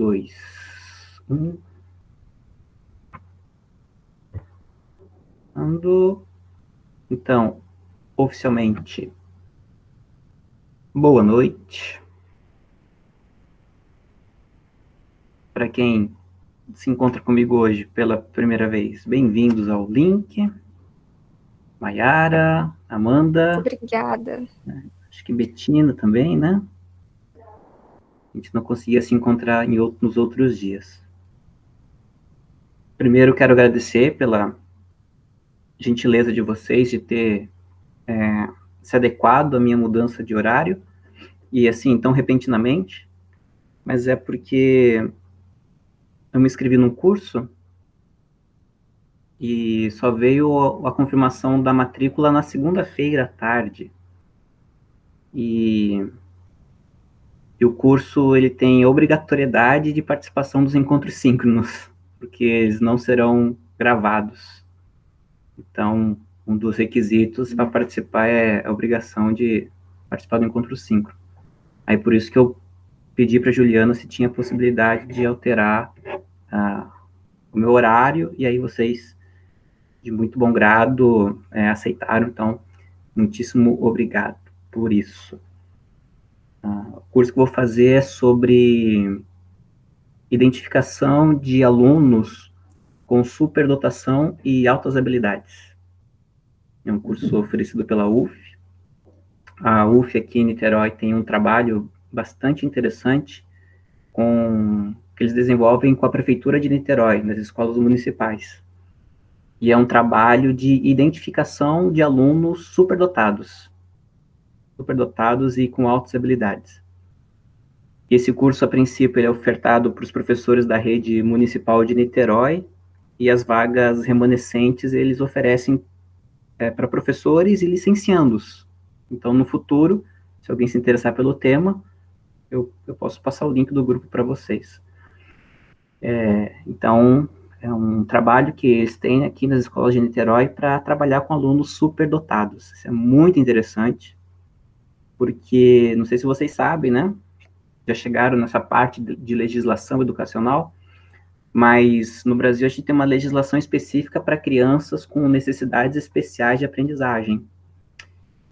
2, 1. Então, oficialmente, boa noite. Para quem se encontra comigo hoje pela primeira vez, bem-vindos ao Link. Mayara, Amanda. Obrigada. Acho que Betina também, né? A gente não conseguia se encontrar nos outros dias. Primeiro, quero agradecer pela gentileza de vocês de ter se adequado à minha mudança de horário, e assim, tão repentinamente, mas é porque eu me inscrevi num curso e só veio a confirmação da matrícula na segunda-feira à tarde. E o curso ele tem obrigatoriedade de participação dos encontros síncronos, porque eles não serão gravados. Então, um dos requisitos para participar é a obrigação de participar do encontro síncrono. Aí por isso que eu pedi para a Juliana se tinha possibilidade de alterar o meu horário, e aí vocês, de muito bom grado, aceitaram. Então, muitíssimo obrigado por isso. O curso que eu vou fazer é sobre identificação de alunos com superdotação e altas habilidades. É um curso oferecido pela UF. A UF aqui em Niterói tem um trabalho bastante interessante que eles desenvolvem com a Prefeitura de Niterói, nas escolas municipais. E é um trabalho de identificação de alunos superdotados e com altas habilidades. Esse curso, a princípio, ele é ofertado para os professores da rede municipal de Niterói, e as vagas remanescentes eles oferecem para professores e licenciandos. Então, no futuro, se alguém se interessar pelo tema, eu posso passar o link do grupo para vocês. Então, é um trabalho que eles têm aqui nas escolas de Niterói para trabalhar com alunos superdotados. Isso é muito interessante, porque, não sei se vocês sabem, né? Já chegaram nessa parte de legislação educacional, mas no Brasil a gente tem uma legislação específica para crianças com necessidades especiais de aprendizagem.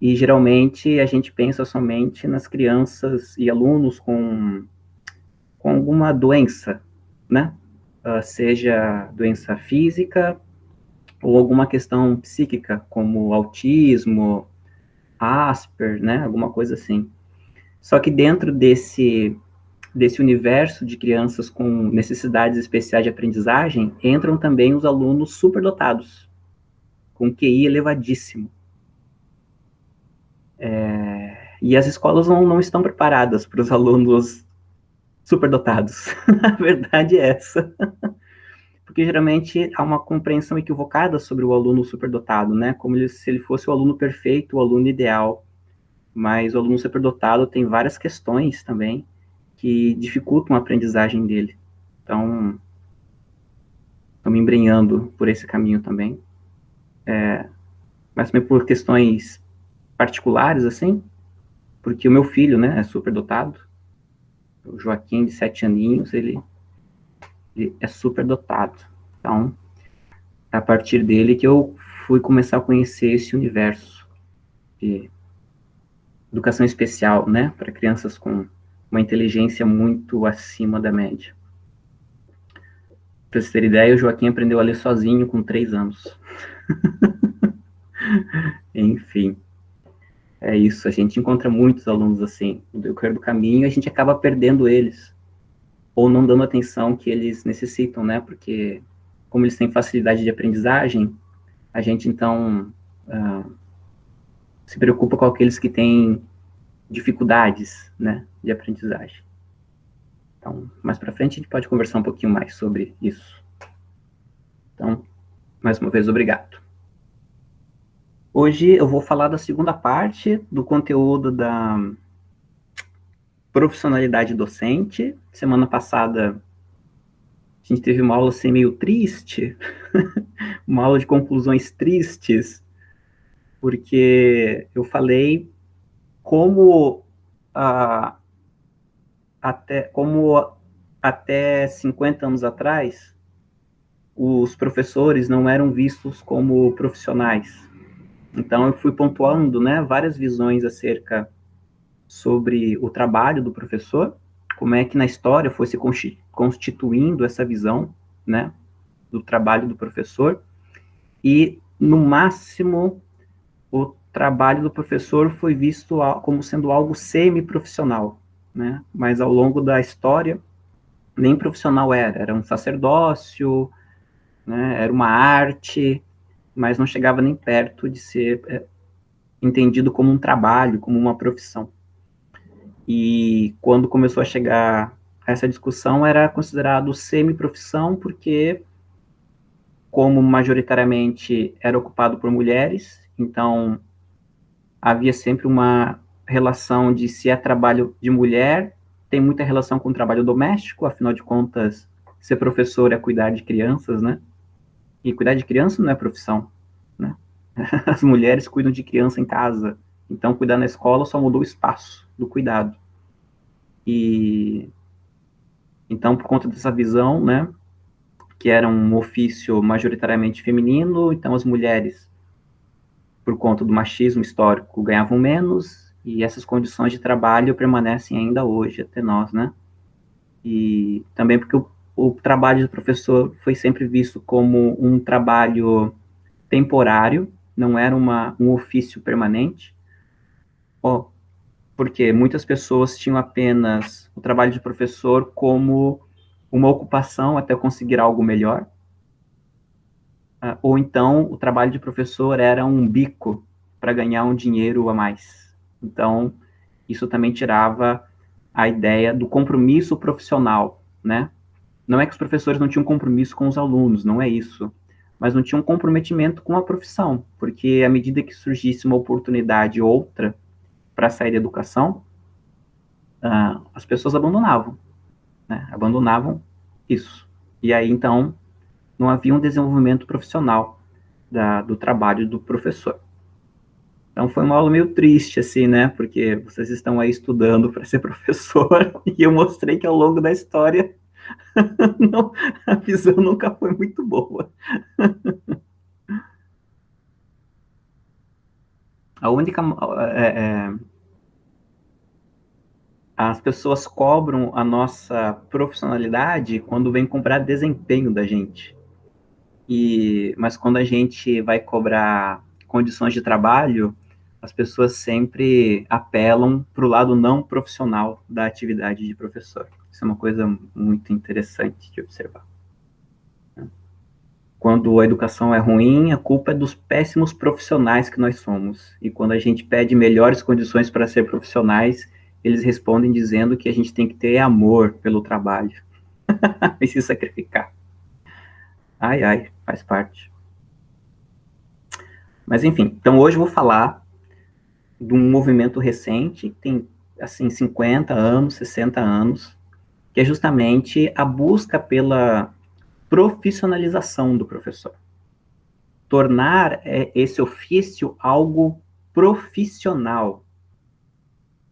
E geralmente a gente pensa somente nas crianças e alunos com alguma doença, né? Seja doença física ou alguma questão psíquica, como autismo, Asper, né? Alguma coisa assim. Só que dentro desse universo de crianças com necessidades especiais de aprendizagem, entram também os alunos superdotados, com QI elevadíssimo. E as escolas não estão preparadas para os alunos superdotados. A verdade é essa. Porque geralmente há uma compreensão equivocada sobre o aluno superdotado, né? Como se ele fosse o aluno perfeito, o aluno ideal. Mas o aluno superdotado tem várias questões também que dificultam a aprendizagem dele. Então, estou me embrenhando por esse caminho também. Mas também por questões particulares, assim, porque o meu filho, né, é superdotado. O Joaquim, de 7 aninhos, ele é superdotado. Então, é a partir dele que eu fui começar a conhecer esse universo de educação especial, né, para crianças com uma inteligência muito acima da média. Para vocês terem ideia, o Joaquim aprendeu a ler sozinho com 3 anos. Enfim, é isso. A gente encontra muitos alunos assim. No decorrer do caminho, a gente acaba perdendo eles, ou não dando a atenção que eles necessitam, né? Porque, como eles têm facilidade de aprendizagem, a gente, então, se preocupa com aqueles que têm dificuldades, né, de aprendizagem. Então, mais para frente, a gente pode conversar um pouquinho mais sobre isso. Então, mais uma vez, obrigado. Hoje eu vou falar da segunda parte do conteúdo da profissionalidade docente. Semana passada a gente teve uma aula assim meio triste, uma aula de conclusões tristes, porque eu falei como até 50 anos atrás, os professores não eram vistos como profissionais. Então, eu fui pontuando, né, várias visões acerca sobre o trabalho do professor, como é que na história foi se constituindo essa visão, né, do trabalho do professor, e, no máximo, o trabalho do professor foi visto como sendo algo semi-profissional, né, mas ao longo da história, nem profissional era um sacerdócio, né, era uma arte, mas não chegava nem perto de ser entendido como um trabalho, como uma profissão. E quando começou a chegar a essa discussão, era considerado semi-profissão, porque, como majoritariamente era ocupado por mulheres, então havia sempre uma relação de se é trabalho de mulher, tem muita relação com o trabalho doméstico, afinal de contas, ser professor é cuidar de crianças, né? E cuidar de criança não é profissão, né? As mulheres cuidam de criança em casa, então cuidar na escola só mudou o espaço do cuidado. E então, por conta dessa visão, né, que era um ofício majoritariamente feminino, então as mulheres, por conta do machismo histórico, ganhavam menos, e essas condições de trabalho permanecem ainda hoje, até nós, né? E também porque o trabalho do professor foi sempre visto como um trabalho temporário, não era um ofício permanente, porque muitas pessoas tinham apenas o trabalho de professor como uma ocupação até conseguir algo melhor, ou então o trabalho de professor era um bico para ganhar um dinheiro a mais. Então, isso também tirava a ideia do compromisso profissional, né? Não é que os professores não tinham compromisso com os alunos, não é isso, mas não tinham comprometimento com a profissão, porque à medida que surgisse uma oportunidade outra para sair da educação, as pessoas abandonavam, né? Abandonavam isso. E aí, então, não havia um desenvolvimento profissional do trabalho do professor. Então foi uma aula meio triste, assim, né? Porque vocês estão aí estudando para ser professor e eu mostrei que ao longo da história não, a visão nunca foi muito boa. A única as pessoas cobram a nossa profissionalidade quando vem cobrar desempenho da gente. Mas quando a gente vai cobrar condições de trabalho, as pessoas sempre apelam para o lado não profissional da atividade de professor. Isso é uma coisa muito interessante de observar. Quando a educação é ruim, a culpa é dos péssimos profissionais que nós somos. E quando a gente pede melhores condições para ser profissionais, eles respondem dizendo que a gente tem que ter amor pelo trabalho e se sacrificar. Ai, ai, faz parte. Mas enfim, então hoje eu vou falar de um movimento recente, que tem assim 50 anos, 60 anos, que é justamente a busca pela profissionalização do professor. Tornar esse ofício algo profissional.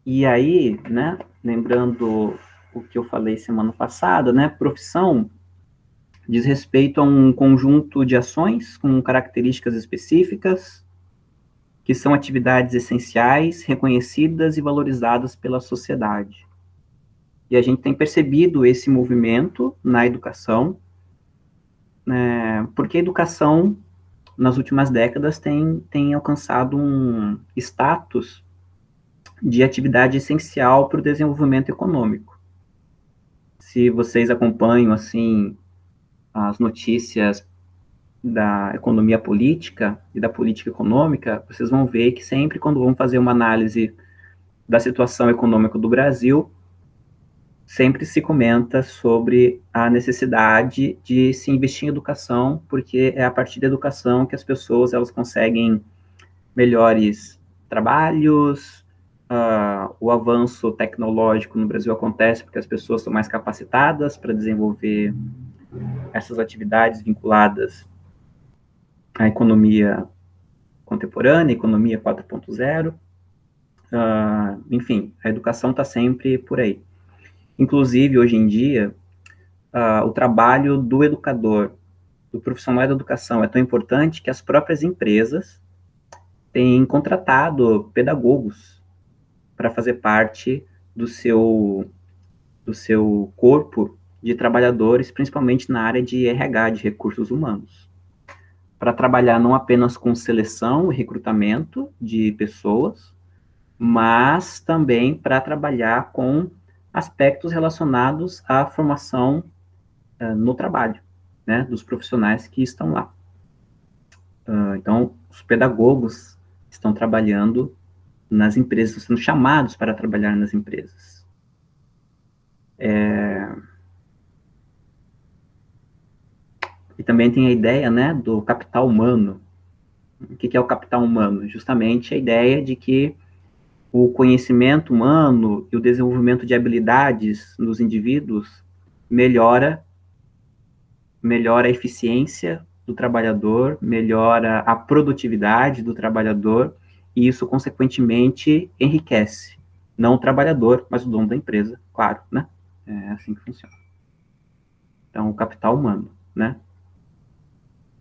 E aí, né, lembrando o que eu falei semana passada, né, profissão diz respeito a um conjunto de ações com características específicas, que são atividades essenciais, reconhecidas e valorizadas pela sociedade. E a gente tem percebido esse movimento na educação, né, porque a educação, nas últimas décadas, tem alcançado um status de atividade essencial para o desenvolvimento econômico. Se vocês acompanham, assim, as notícias da economia política e da política econômica, vocês vão ver que sempre quando vão fazer uma análise da situação econômica do Brasil, sempre se comenta sobre a necessidade de se investir em educação, porque é a partir da educação que as pessoas elas conseguem melhores trabalhos, o avanço tecnológico no Brasil acontece porque as pessoas são mais capacitadas para desenvolver essas atividades vinculadas à economia contemporânea, economia 4.0, enfim, a educação está sempre por aí. Inclusive, hoje em dia, o trabalho do educador, do profissional da educação é tão importante que as próprias empresas têm contratado pedagogos para fazer parte do seu corpo de trabalhadores, principalmente na área de RH, de recursos humanos, para trabalhar não apenas com seleção e recrutamento de pessoas, mas também para trabalhar com aspectos relacionados à formação no trabalho, né, dos profissionais que estão lá. Então, os pedagogos estão trabalhando nas empresas, estão sendo chamados para trabalhar nas empresas. E também tem a ideia, né, do capital humano. O que é o capital humano? Justamente a ideia de que o conhecimento humano e o desenvolvimento de habilidades nos indivíduos melhora a eficiência do trabalhador, melhora a produtividade do trabalhador, e isso, consequentemente, enriquece. Não o trabalhador, mas o dono da empresa, claro, né? É assim que funciona. Então, o capital humano, né?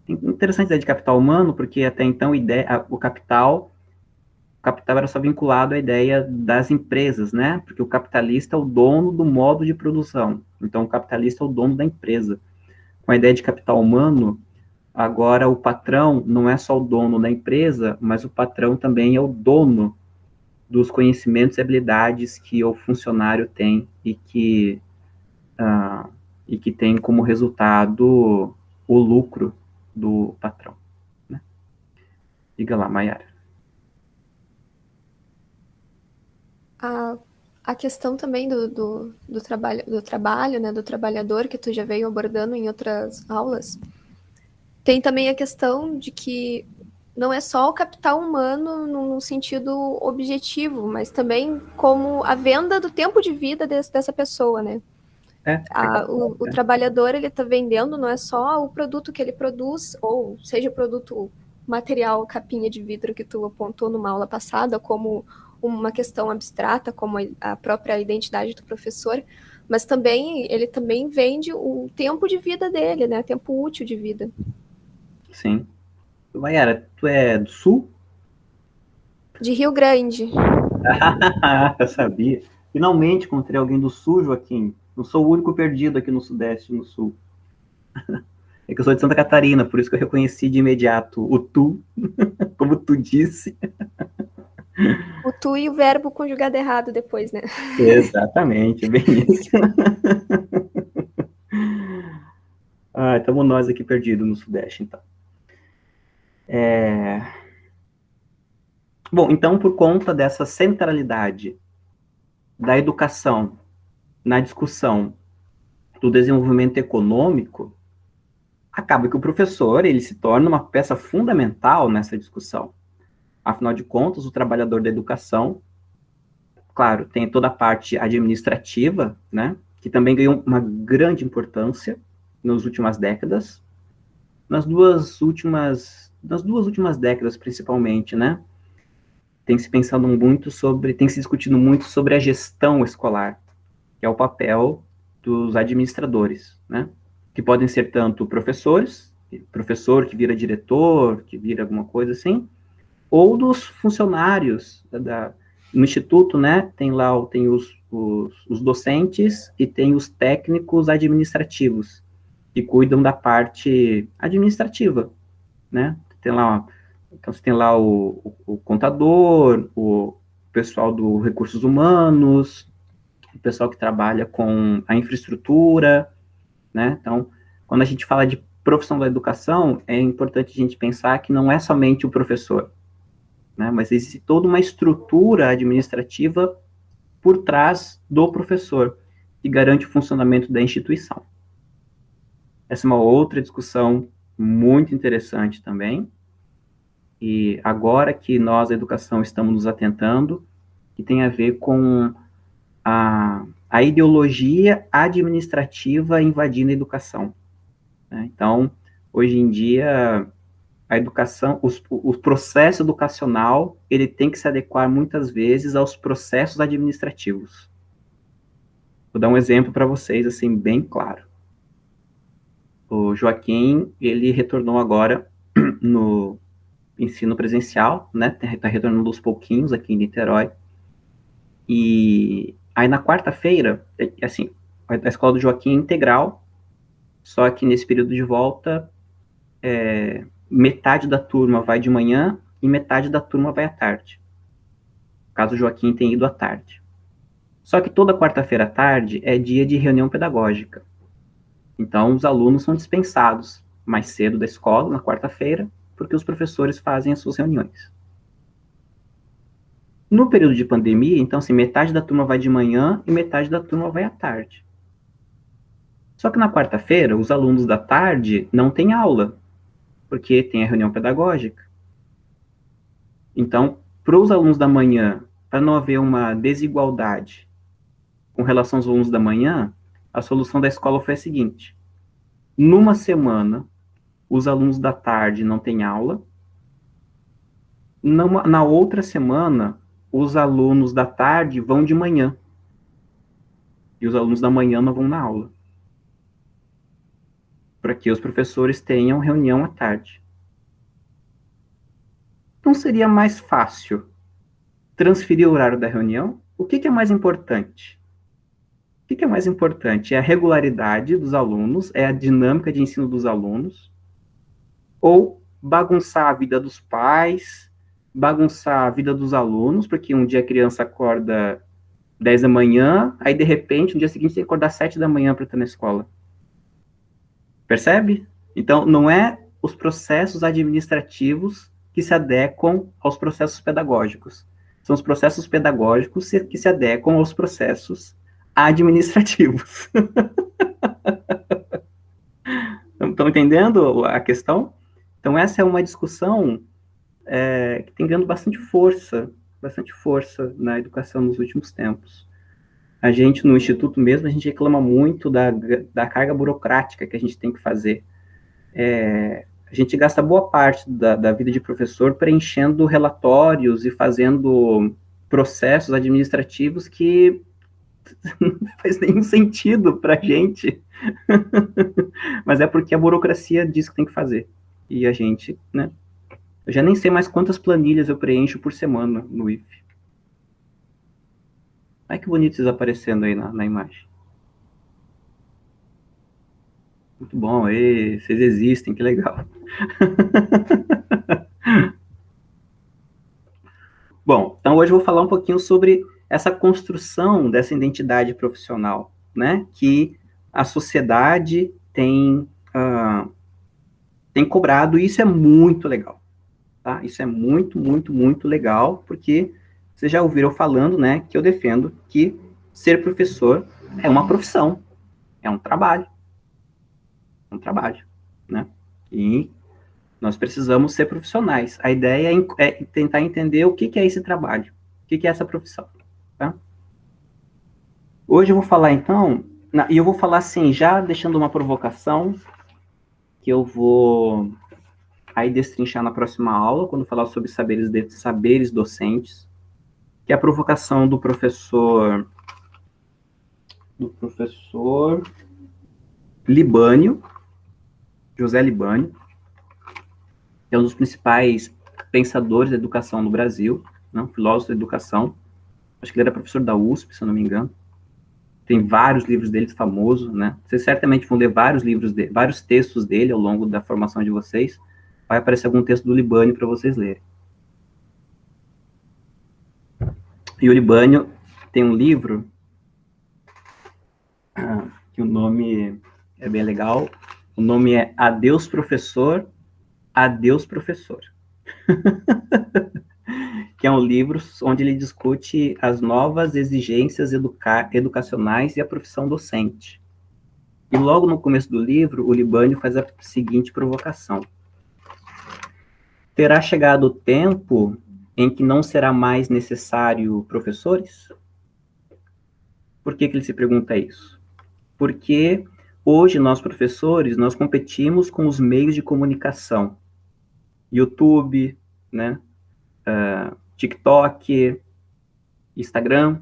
Interessante a ideia de capital humano, porque até então o capital era só vinculado à ideia das empresas, né? Porque o capitalista é o dono do modo de produção. Então, o capitalista é o dono da empresa. Com a ideia de capital humano, agora o patrão não é só o dono da empresa, mas o patrão também é o dono dos conhecimentos e habilidades que o funcionário tem e que tem como resultado o lucro do patrão. Né? Diga lá, Mayara. A questão também do trabalho, né, do trabalhador, que tu já veio abordando em outras aulas, tem também a questão de que não é só o capital humano num sentido objetivo, mas também como a venda do tempo de vida dessa pessoa, né? O trabalhador, ele está vendendo não é só o produto que ele produz, ou seja, o produto material, capinha de vidro que tu apontou numa aula passada, como uma questão abstrata, como a própria identidade do professor, mas também ele também vende o tempo de vida dele, né? Tempo útil de vida. Sim. Mayara, tu é do Sul? De Rio Grande. Eu sabia. Finalmente encontrei alguém do Sul, Joaquim. Não sou o único perdido aqui no Sudeste e no Sul. É que eu sou de Santa Catarina, por isso que eu reconheci de imediato o tu, como tu disse. O tu e o verbo conjugado errado depois, né? Exatamente, bem isso. Estamos nós aqui perdidos no Sudeste, então. Bom, então, por conta dessa centralidade da educação na discussão do desenvolvimento econômico, acaba que o professor ele se torna uma peça fundamental nessa discussão. Afinal de contas, o trabalhador da educação, claro, tem toda a parte administrativa, né, que também ganhou uma grande importância nas últimas décadas, nas duas últimas décadas principalmente, né, tem se discutido muito sobre a gestão escolar, que é o papel dos administradores, né, que podem ser tanto professor que vira diretor, que vira alguma coisa assim, ou dos funcionários no instituto, né, tem os docentes e tem os técnicos administrativos, que cuidam da parte administrativa, né, então você tem lá o contador, o pessoal do recursos humanos, o pessoal que trabalha com a infraestrutura, né, então, quando a gente fala de profissão da educação, é importante a gente pensar que não é somente o professor, né, mas existe toda uma estrutura administrativa por trás do professor, que garante o funcionamento da instituição. Essa é uma outra discussão muito interessante também, e agora que nós, a educação, estamos nos atentando, que tem a ver com a ideologia administrativa invadindo a educação. Né? Então, hoje em dia, a educação, o processo educacional, ele tem que se adequar muitas vezes aos processos administrativos. Vou dar um exemplo para vocês, assim, bem claro. O Joaquim, ele retornou agora no ensino presencial, né? Tá retornando aos pouquinhos aqui em Niterói. E aí na quarta-feira, assim, a escola do Joaquim é integral, só que nesse período de volta, metade da turma vai de manhã e metade da turma vai à tarde. Caso o Joaquim tenha ido à tarde. Só que toda quarta-feira à tarde é dia de reunião pedagógica. Então, os alunos são dispensados mais cedo da escola, na quarta-feira, porque os professores fazem as suas reuniões. No período de pandemia, então, assim, metade da turma vai de manhã e metade da turma vai à tarde. Só que na quarta-feira, os alunos da tarde não têm aula, porque tem a reunião pedagógica. Então, para os alunos da manhã, para não haver uma desigualdade com relação aos alunos da manhã, a solução da escola foi a seguinte: numa semana, os alunos da tarde não têm aula, na outra semana, os alunos da tarde vão de manhã, e os alunos da manhã não vão na aula, para que os professores tenham reunião à tarde. Então, seria mais fácil transferir o horário da reunião? O que é mais importante? O que é mais importante? É a regularidade dos alunos, é a dinâmica de ensino dos alunos, ou bagunçar a vida dos pais, bagunçar a vida dos alunos, porque um dia a criança acorda 10 da manhã, aí de repente, no dia seguinte tem que acordar 7 da manhã para estar na escola. Percebe? Então, não é os processos administrativos que se adequam aos processos pedagógicos. São os processos pedagógicos que se adequam aos processos administrativos. Estão entendendo a questão? Então, essa é uma discussão que tem ganhando bastante força na educação nos últimos tempos. A gente, no Instituto mesmo, a gente reclama muito da carga burocrática que a gente tem que fazer. A gente gasta boa parte da vida de professor preenchendo relatórios e fazendo processos administrativos que não faz nenhum sentido para a gente. Mas é porque a burocracia diz que tem que fazer. E a gente, né? Eu já nem sei mais quantas planilhas eu preencho por semana no IF. Olha que bonito vocês aparecendo aí na imagem. Muito bom, vocês existem, que legal. Bom, então hoje eu vou falar um pouquinho sobre essa construção dessa identidade profissional, né, que a sociedade tem cobrado, e isso é muito legal, tá? Isso é muito, muito, muito legal, porque vocês já ouviram falando, né, que eu defendo que ser professor é uma profissão, é um trabalho, né, e nós precisamos ser profissionais. A ideia é tentar entender o que é esse trabalho, o que é essa profissão, tá? Hoje eu vou falar, então, e eu vou falar assim, já deixando uma provocação, que eu vou aí destrinchar na próxima aula, quando falar sobre saberes docentes, que é a provocação do professor Libânio, José Libânio, que é um dos principais pensadores da educação no Brasil, né, filósofo da educação. Acho que ele era professor da USP, se eu não me engano. Tem vários livros dele famosos, né? Vocês certamente vão ler vários textos dele ao longo da formação de vocês. Vai aparecer algum texto do Libânio para vocês lerem. E o Libânio tem um livro que o nome é bem legal. O nome é Adeus, Professor, Adeus, Professor. Que é um livro onde ele discute as novas exigências educacionais e a profissão docente. E logo no começo do livro, o Libânio faz a seguinte provocação: terá chegado o tempo em que não será mais necessário professores? Por que ele se pergunta isso? Porque hoje nós, professores, nós competimos com os meios de comunicação. YouTube, né? TikTok, Instagram,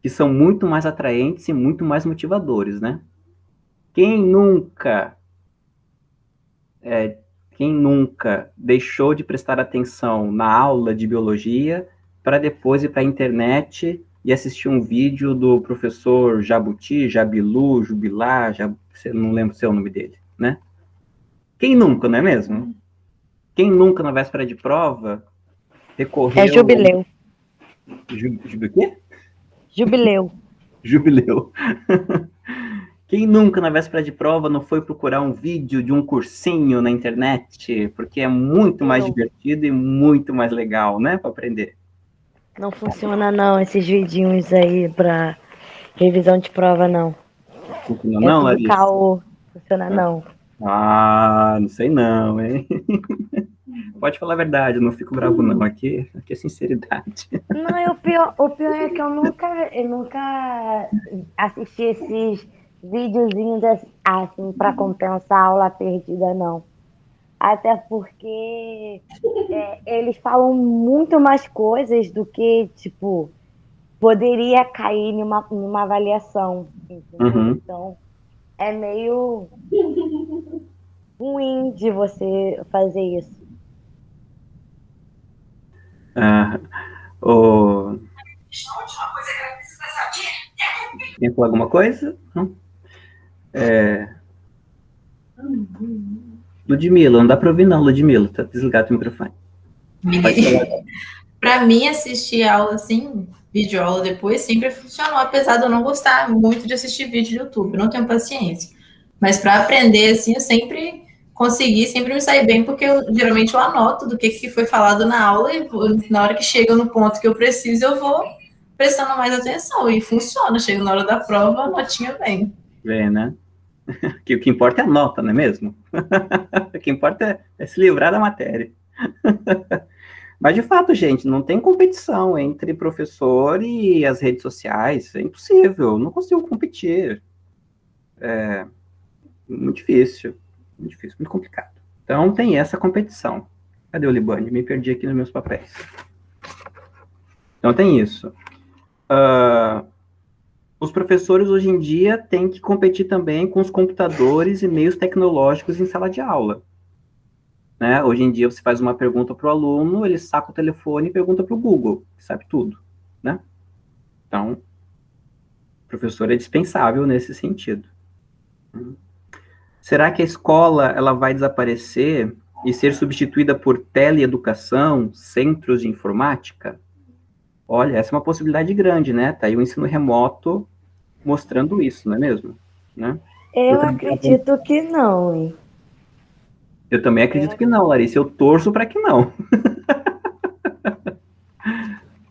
que são muito mais atraentes e muito mais motivadores, né? Quem nunca Quem nunca deixou de prestar atenção na aula de biologia para depois ir para a internet e assistir um vídeo do professor Jabuti, Jabilu, Jubilá, não lembro o seu nome dele, né? Quem nunca, não é mesmo? Quem nunca, na véspera de prova, recorreu... É jubileu. O quê? Jubileu. Jubileu. Quem nunca, na véspera de prova, não foi procurar um vídeo de um cursinho na internet? Porque é muito mais divertido e muito mais legal, né? Para aprender. Não funciona, não, esses vidinhos aí pra revisão de prova, não. Funciona não, tudo Larissa? caô. Funciona, não. Ah, não sei não, hein? Pode falar a verdade, eu não fico bravo não, aqui é sinceridade. Não, e o pior é que eu nunca assisti esses videozinhos assim pra compensar a aula perdida, não. Até porque eles falam muito mais coisas do que, tipo, poderia cair numa avaliação, entendeu? Uhum. Então, é meio ruim de você fazer isso. Quer falar alguma coisa? Não? Ludmila, não dá pra ouvir não, Ludmila, tá desligado o microfone. Para mim, assistir aula assim, vídeo aula depois, sempre funcionou, apesar de eu não gostar muito de assistir vídeo no YouTube, eu não tenho paciência. Mas para aprender, assim, eu sempre consegui, sempre me sair bem, porque geralmente eu anoto do que foi falado na aula e na hora que chega no ponto que eu preciso, eu vou prestando mais atenção e funciona. Chega na hora da prova, a notinha vem. Vem, né? Que o que importa é a nota, não é mesmo? O que importa é se livrar da matéria. Mas, de fato, gente, não tem competição entre professor e as redes sociais. É impossível, não consigo competir. É muito difícil, muito complicado. Então, tem essa competição. Cadê o Libane? Me perdi aqui nos meus papéis. Então, tem isso. Os professores, hoje em dia, têm que competir também com os computadores e meios tecnológicos em sala de aula. Né? Hoje em dia, você faz uma pergunta para o aluno, ele saca o telefone e pergunta para o Google, que sabe tudo, né? Então, o professor é dispensável nesse sentido. Será que a escola ela vai desaparecer e ser substituída por teleeducação, centros de informática? Olha, essa é uma possibilidade grande, né? Tá aí o ensino remoto mostrando isso, não é mesmo? Né? Eu acredito que não, hein? Eu também acredito que não, Larissa. Eu torço para que não.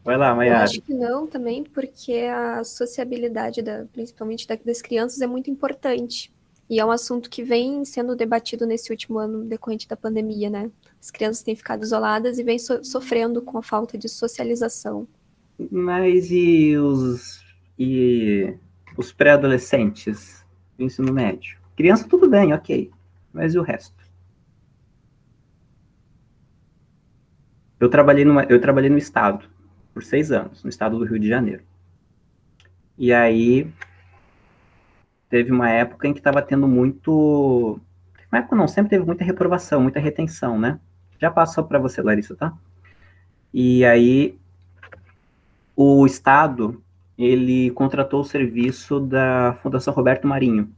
Vai lá, Mayara. Eu acho que não também, porque a sociabilidade, principalmente das crianças, é muito importante. E é um assunto que vem sendo debatido nesse último ano decorrente da pandemia, né? As crianças têm ficado isoladas e vêm sofrendo com a falta de socialização. Mas e os pré-adolescentes do ensino médio? Criança, tudo bem, ok. Mas e o resto? Eu trabalhei no estado por 6 anos, no estado do Rio de Janeiro. E aí, teve uma época em que estava tendo muito... Uma época não, sempre teve muita reprovação, muita retenção, né? Já passou para você, Larissa, tá? E aí, o estado, ele contratou o serviço da Fundação Roberto Marinho,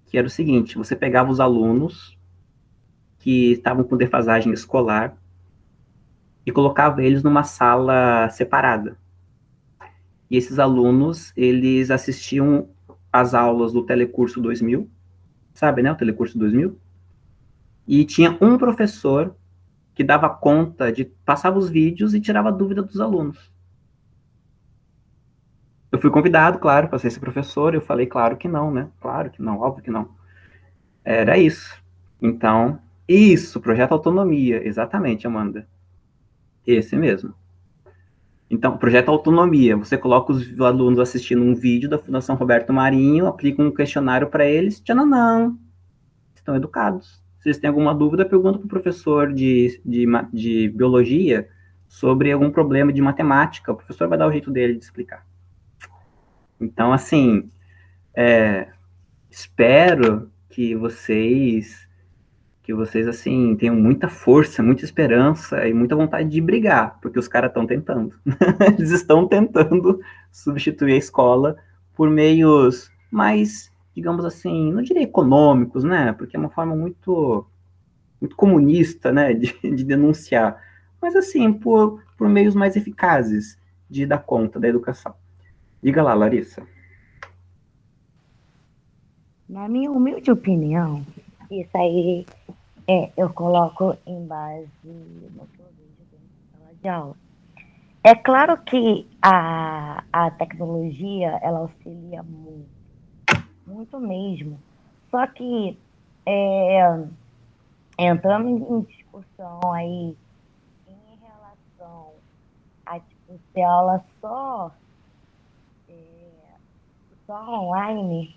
que era o seguinte, você pegava os alunos que estavam com defasagem escolar e colocava eles numa sala separada. E esses alunos, eles assistiam às aulas do Telecurso 2000, sabe, né, o Telecurso 2000? E tinha um professor que dava conta de passava os vídeos e tirava dúvida dos alunos. Eu fui convidado, claro, para ser esse professor, eu falei, claro que não, né? Claro que não, óbvio que não. Era isso. Então, isso, Projeto Autonomia, exatamente, Amanda. Esse mesmo. Então, Projeto Autonomia, você coloca os alunos assistindo um vídeo da Fundação Roberto Marinho, aplica um questionário para eles, não, estão educados. Se eles têm alguma dúvida, pergunta para o professor de biologia sobre algum problema de matemática, o professor vai dar o jeito dele de explicar. Então, assim, espero que vocês que vocês, assim, tenham muita força, muita esperança e muita vontade de brigar, porque os caras estão tentando. Eles estão tentando substituir a escola por meios mais, digamos assim, não diria econômicos, né? Porque é uma forma muito, muito comunista, né, de denunciar. Mas, assim, por meios mais eficazes de dar conta da educação. Diga lá, Larissa. Na minha humilde opinião, isso aí eu coloco em base no que eu vejo dentro da sala de aula. É claro que a tecnologia, ela auxilia muito, muito mesmo. Só que, entrando em discussão aí em relação a tipo, ter aula só online,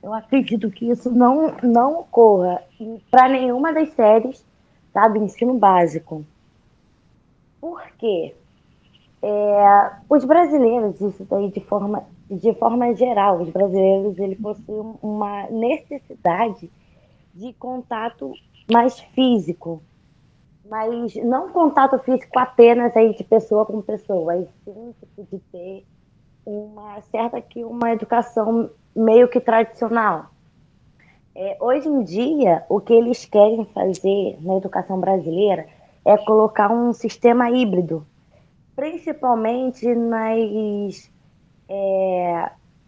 eu acredito que isso não ocorra para nenhuma das séries, tá, do ensino básico. Por quê? Os brasileiros, isso daí de forma geral, os brasileiros ele possuem uma necessidade de contato mais físico, mas não contato físico apenas aí de pessoa com pessoa, e sim tipo, de ter uma educação meio que tradicional. Hoje em dia, o que eles querem fazer na educação brasileira é colocar um sistema híbrido, principalmente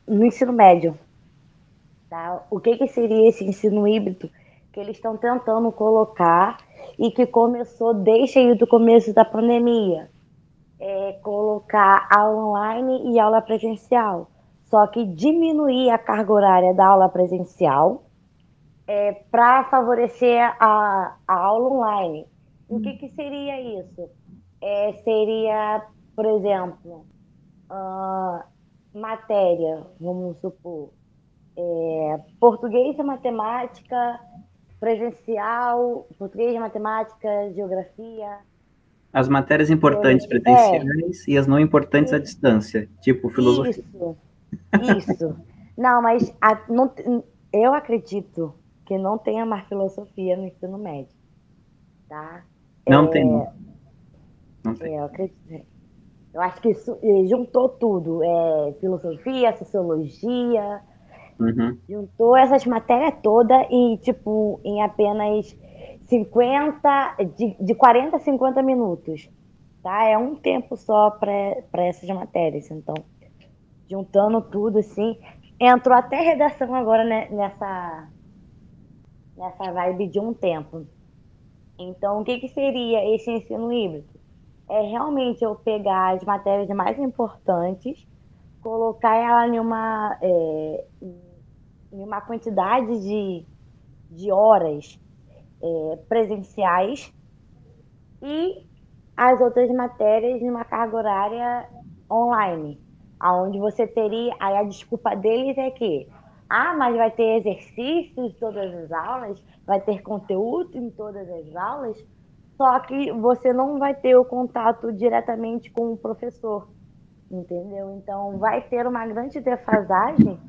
no ensino médio. Tá? O que seria esse ensino híbrido que eles estão tentando colocar e que começou desde aí do começo da pandemia? Colocar aula online e aula presencial. Só que diminuir a carga horária da aula presencial para favorecer a aula online. O que seria isso? Seria, por exemplo, matéria, vamos supor, português e matemática presencial, português, matemática, geografia. As matérias importantes presenciais e as não importantes à distância, tipo filosofia. Isso. Não, mas eu acredito que não tenha mais filosofia no ensino médio, tá? Não tem. Não tem. Eu acredito. Eu acho que isso juntou tudo, filosofia, sociologia, juntou essas matérias todas e, tipo, em apenas 40 a 50 minutos, tá? É um tempo só para essas matérias, então, juntando tudo, assim, entrou até redação agora, né, nessa vibe de um tempo. Então, o que seria esse ensino híbrido? Realmente eu pegar as matérias mais importantes, colocar ela em uma quantidade de horas presenciais e as outras matérias em uma carga horária online, aonde você teria, aí a desculpa deles é que mas vai ter exercícios em todas as aulas, vai ter conteúdo em todas as aulas, só que você não vai ter o contato diretamente com o professor, entendeu? Então, vai ter uma grande defasagem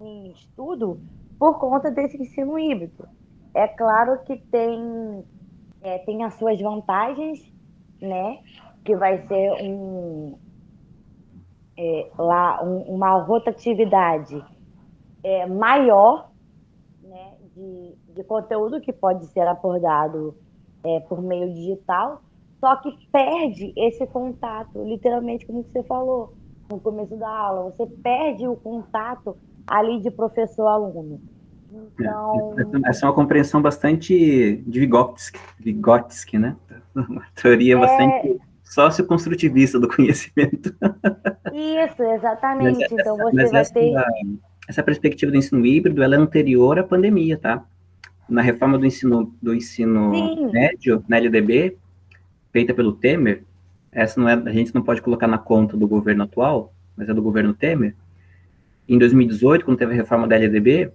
em estudo por conta desse ensino híbrido. É claro que tem as suas vantagens, né? Que vai ser uma rotatividade maior, né, de conteúdo que pode ser abordado por meio digital, só que perde esse contato, literalmente como você falou no começo da aula, você perde o contato ali de professor-aluno. Então... Essa é uma compreensão bastante de Vygotsky, né? Uma teoria bastante socioconstrutivista do conhecimento. Isso, exatamente. Então você vai ter... Essa perspectiva do ensino híbrido, ela é anterior à pandemia, tá? Na reforma do ensino médio, na LDB, feita pelo Temer, essa não é, a gente não pode colocar na conta do governo atual, mas é do governo Temer. Em 2018, quando teve a reforma da LDB,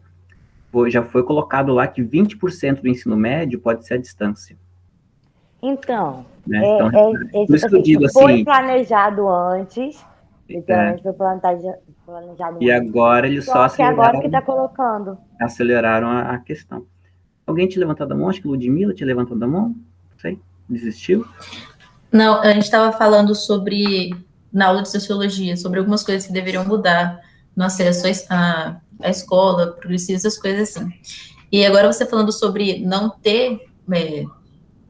já foi colocado lá que 20% do ensino médio pode ser à distância. Então, né? Por isso que eu digo foi assim, planejado antes, literalmente foi planejado e antes. agora eles só que agora que está colocando. aceleraram a questão. Alguém tinha levantado a mão? Acho que Ludmilla tinha levantado a mão. Não sei. Desistiu? Não, a gente estava falando sobre, na aula de sociologia, sobre algumas coisas que deveriam mudar no acesso à escola, progressista, essas coisas assim. E agora você falando sobre não ter,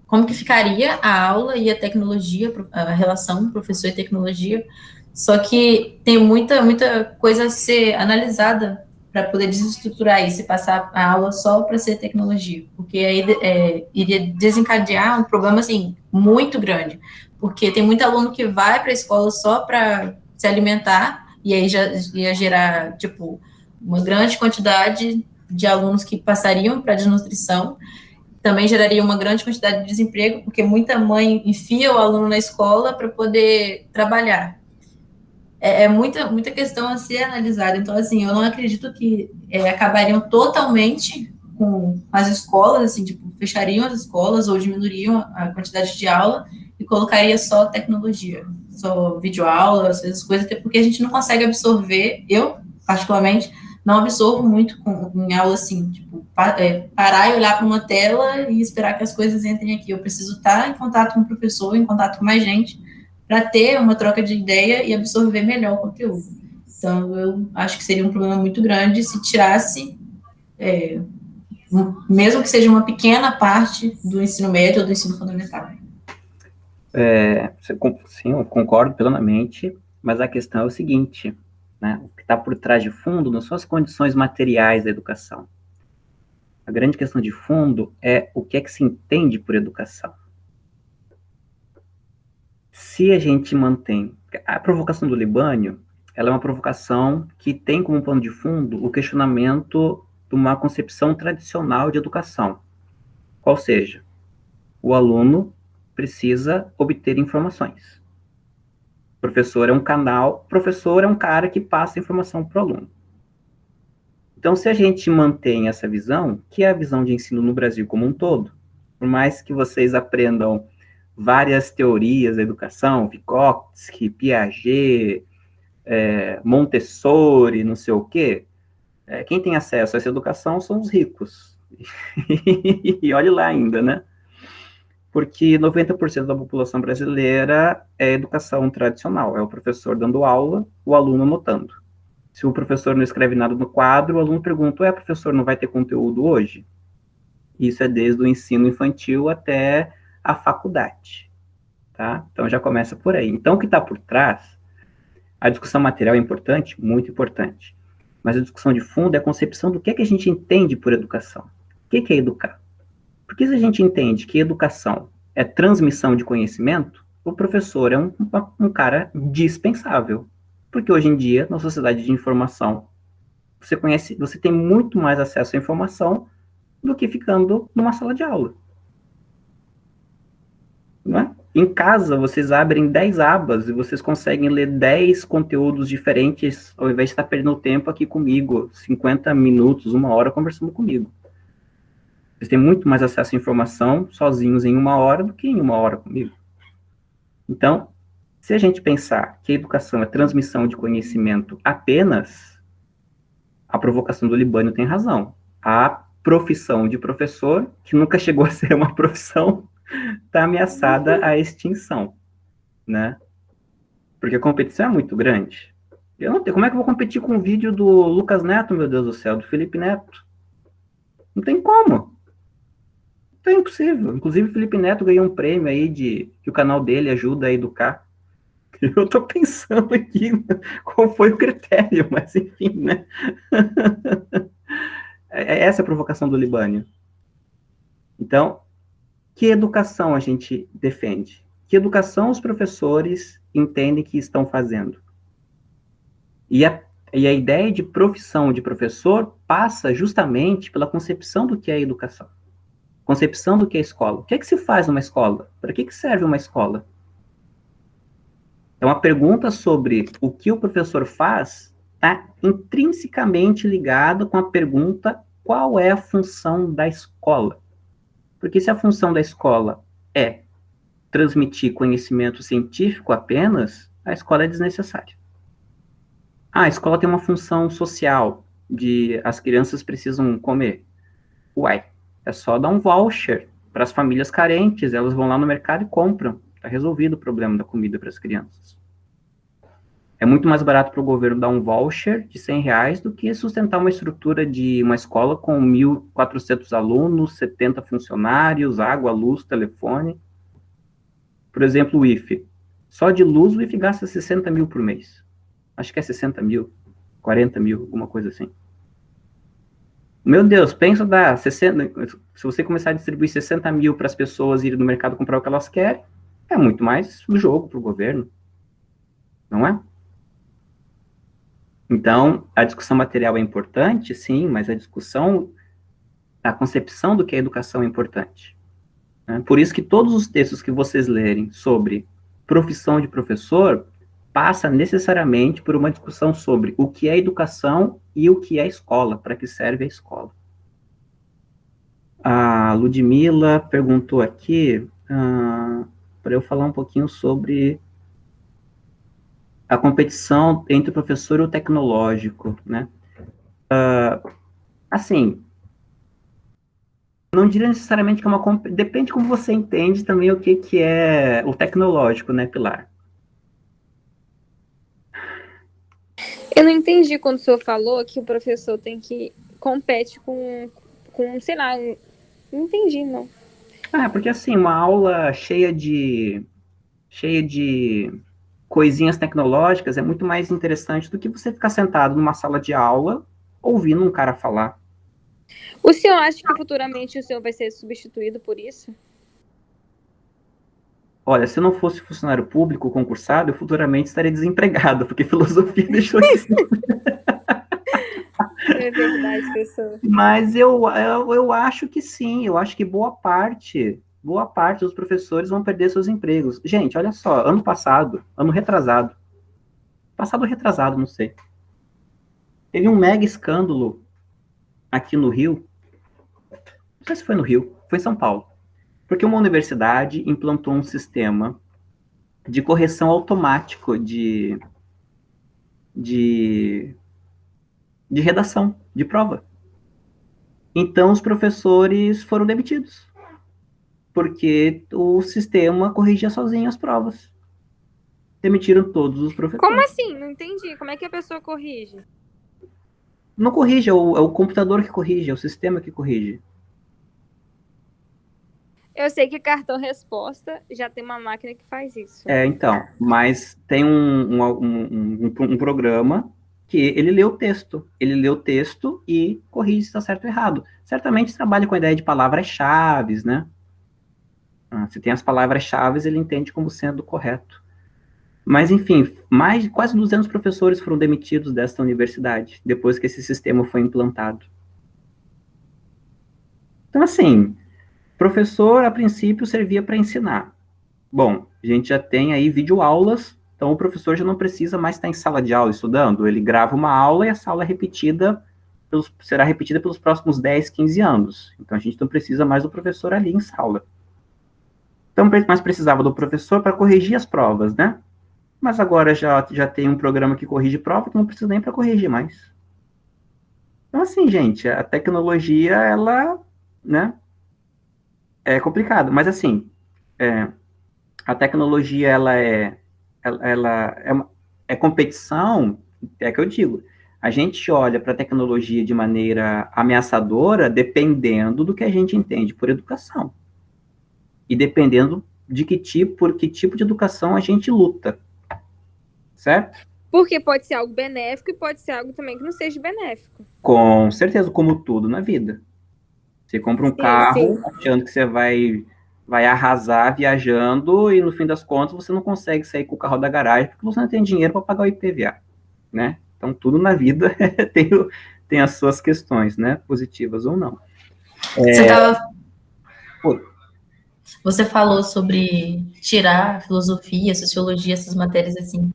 como que ficaria a aula e a tecnologia, a relação professor e tecnologia, só que tem muita coisa a ser analisada para poder desestruturar isso e passar a aula só para ser tecnologia, porque aí iria desencadear um problema, assim, muito grande, porque tem muito aluno que vai para a escola só para se alimentar, e aí já ia gerar, tipo, uma grande quantidade de alunos que passariam para desnutrição, também geraria uma grande quantidade de desemprego, porque muita mãe enfia o aluno na escola para poder trabalhar. É muita questão a ser analisada. Então, assim, eu não acredito que acabariam totalmente com as escolas, assim, tipo, fechariam as escolas ou diminuiriam a quantidade de aula e colocaria só tecnologia, só videoaula, essas coisas, até porque a gente não consegue absorver, eu, particularmente, não absorvo muito em aula, assim, tipo, parar e olhar para uma tela e esperar que as coisas entrem aqui. Eu preciso estar em contato com o professor, em contato com mais gente, para ter uma troca de ideia e absorver melhor o conteúdo. Então, eu acho que seria um problema muito grande se tirasse, mesmo que seja uma pequena parte do ensino médio ou do ensino fundamental. Sim, eu concordo plenamente, mas a questão é o seguinte, né? O que está por trás de fundo não são as condições materiais da educação. A grande questão de fundo é o que é que se entende por educação. Se a gente mantém... A provocação do Libânio, ela é uma provocação que tem como pano de fundo o questionamento de uma concepção tradicional de educação. Qual seja, o aluno precisa obter informações. O professor é um canal, o professor é um cara que passa informação para o aluno. Então, se a gente mantém essa visão, que é a visão de ensino no Brasil como um todo, por mais que vocês aprendam várias teorias da educação, Vygotsky, Piaget, Montessori, não sei o quê, quem tem acesso a essa educação são os ricos. E olhe lá ainda, né? Porque 90% da população brasileira é educação tradicional, é o professor dando aula, o aluno anotando. Se o professor não escreve nada no quadro, o aluno pergunta, professor, não vai ter conteúdo hoje? Isso é desde o ensino infantil até a faculdade, tá? Então já começa por aí. Então o que está por trás, a discussão material é importante, muito importante, mas a discussão de fundo é a concepção do que é que a gente entende por educação. O que é educar? Porque se a gente entende que educação é transmissão de conhecimento, o professor é um cara dispensável. Porque hoje em dia, na sociedade de informação, você tem muito mais acesso à informação do que ficando numa sala de aula. Não é? Em casa, vocês abrem 10 abas e vocês conseguem ler 10 conteúdos diferentes, ao invés de estar perdendo tempo aqui comigo, 50 minutos, 1 hora conversando comigo. Vocês têm muito mais acesso à informação sozinhos em 1 hora do que em 1 hora comigo. Então, se a gente pensar que a educação é transmissão de conhecimento apenas, a provocação do Libânio tem razão. A profissão de professor, que nunca chegou a ser uma profissão, está ameaçada à extinção, né? Porque a competição é muito grande. Eu não tenho, como é que eu vou competir com o vídeo do Lucas Neto, meu Deus do céu, do Felipe Neto? Não tem como. É impossível. Inclusive, o Felipe Neto ganhou um prêmio aí que o canal dele ajuda a educar. Eu estou pensando aqui qual foi o critério, mas enfim, né? É essa a provocação do Libânio. Então, que educação a gente defende? Que educação os professores entendem que estão fazendo? E a ideia de profissão de professor passa justamente pela concepção do que é educação. Concepção do que é escola. O que é que se faz numa escola? Para que serve uma escola? Então, a pergunta sobre o que o professor faz está intrinsecamente ligada com a pergunta qual é a função da escola. Porque se a função da escola é transmitir conhecimento científico apenas, a escola é desnecessária. A escola tem uma função social, as crianças precisam comer. Uai, É só dar um voucher para as famílias carentes, elas vão lá no mercado e compram. Está resolvido o problema da comida para as crianças. É muito mais barato para o governo dar um voucher de R$100 do que sustentar uma estrutura de uma escola com 1.400 alunos, 70 funcionários, água, luz, telefone. Por exemplo, o IFE. Só de luz o IFE gasta 60 mil por mês. Acho que é 60 mil, 40 mil, alguma coisa assim. Meu Deus, pensa dar 60... Se você começar a distribuir 60 mil para as pessoas irem no mercado comprar o que elas querem, é muito mais jogo para o governo. Não é? Então, a discussão material é importante, sim, mas a concepção do que é educação é importante. Né? Por isso que todos os textos que vocês lerem sobre profissão de professor, passa necessariamente por uma discussão sobre o que é educação e o que é escola, para que serve a escola. A Ludmila perguntou aqui, para eu falar um pouquinho sobre a competição entre o professor e o tecnológico, né? Assim, não diria necessariamente que é uma... Depende como você entende também o que é o tecnológico, né, Pilar? Eu não entendi quando o senhor falou que o professor compete com sei lá, não entendi, não. Porque assim, uma aula cheia de coisinhas tecnológicas é muito mais interessante do que você ficar sentado numa sala de aula ouvindo um cara falar. O senhor acha que futuramente o senhor vai ser substituído por isso? Olha, se eu não fosse funcionário público concursado, eu futuramente estaria desempregado, porque filosofia deixou de ser. É verdade, professor. Mas eu acho que sim, eu acho que boa parte dos professores vão perder seus empregos. Gente, olha só, ano retrasado, não sei, teve um mega escândalo aqui no Rio, não sei se foi no Rio, foi em São Paulo, porque uma universidade implantou um sistema de correção automático de redação, de prova. Então, os professores foram demitidos, porque o sistema corrigia sozinho as provas. Demitiram todos os professores. Como assim? Não entendi. Como é que a pessoa corrige? Não corrige, é o computador que corrige, é o sistema que corrige. Eu sei que cartão resposta já tem uma máquina que faz isso. Então, mas tem um programa que ele lê o texto e corrige se está certo ou errado. Certamente trabalha com a ideia de palavras-chave, né? Se tem as palavras-chave, ele entende como sendo correto. Mas, enfim, quase 200 professores foram demitidos desta universidade, depois que esse sistema foi implantado. Então, assim, professor, a princípio, servia para ensinar. Bom, a gente já tem aí videoaulas, então o professor já não precisa mais estar em sala de aula estudando, ele grava uma aula e essa aula será repetida pelos próximos 10, 15 anos. Então, a gente não precisa mais do professor ali em sala. Então, mas precisava do professor para corrigir as provas, né? Mas agora já tem um programa que corrige prova, que não precisa nem para corrigir mais. Então, assim, gente, a tecnologia, ela, né, é complicado. Mas, assim, a tecnologia, ela é competição, é que eu digo. A gente olha para a tecnologia de maneira ameaçadora, dependendo do que a gente entende por educação. E dependendo de que tipo de educação a gente luta. Certo? Porque pode ser algo benéfico e pode ser algo também que não seja benéfico. Com certeza, como tudo na vida. Você compra um carro achando que você vai arrasar viajando e no fim das contas você não consegue sair com o carro da garagem porque você não tem dinheiro para pagar o IPVA, né? Então tudo na vida tem as suas questões, né? Positivas ou não. Você falou sobre tirar filosofia, sociologia, essas matérias assim,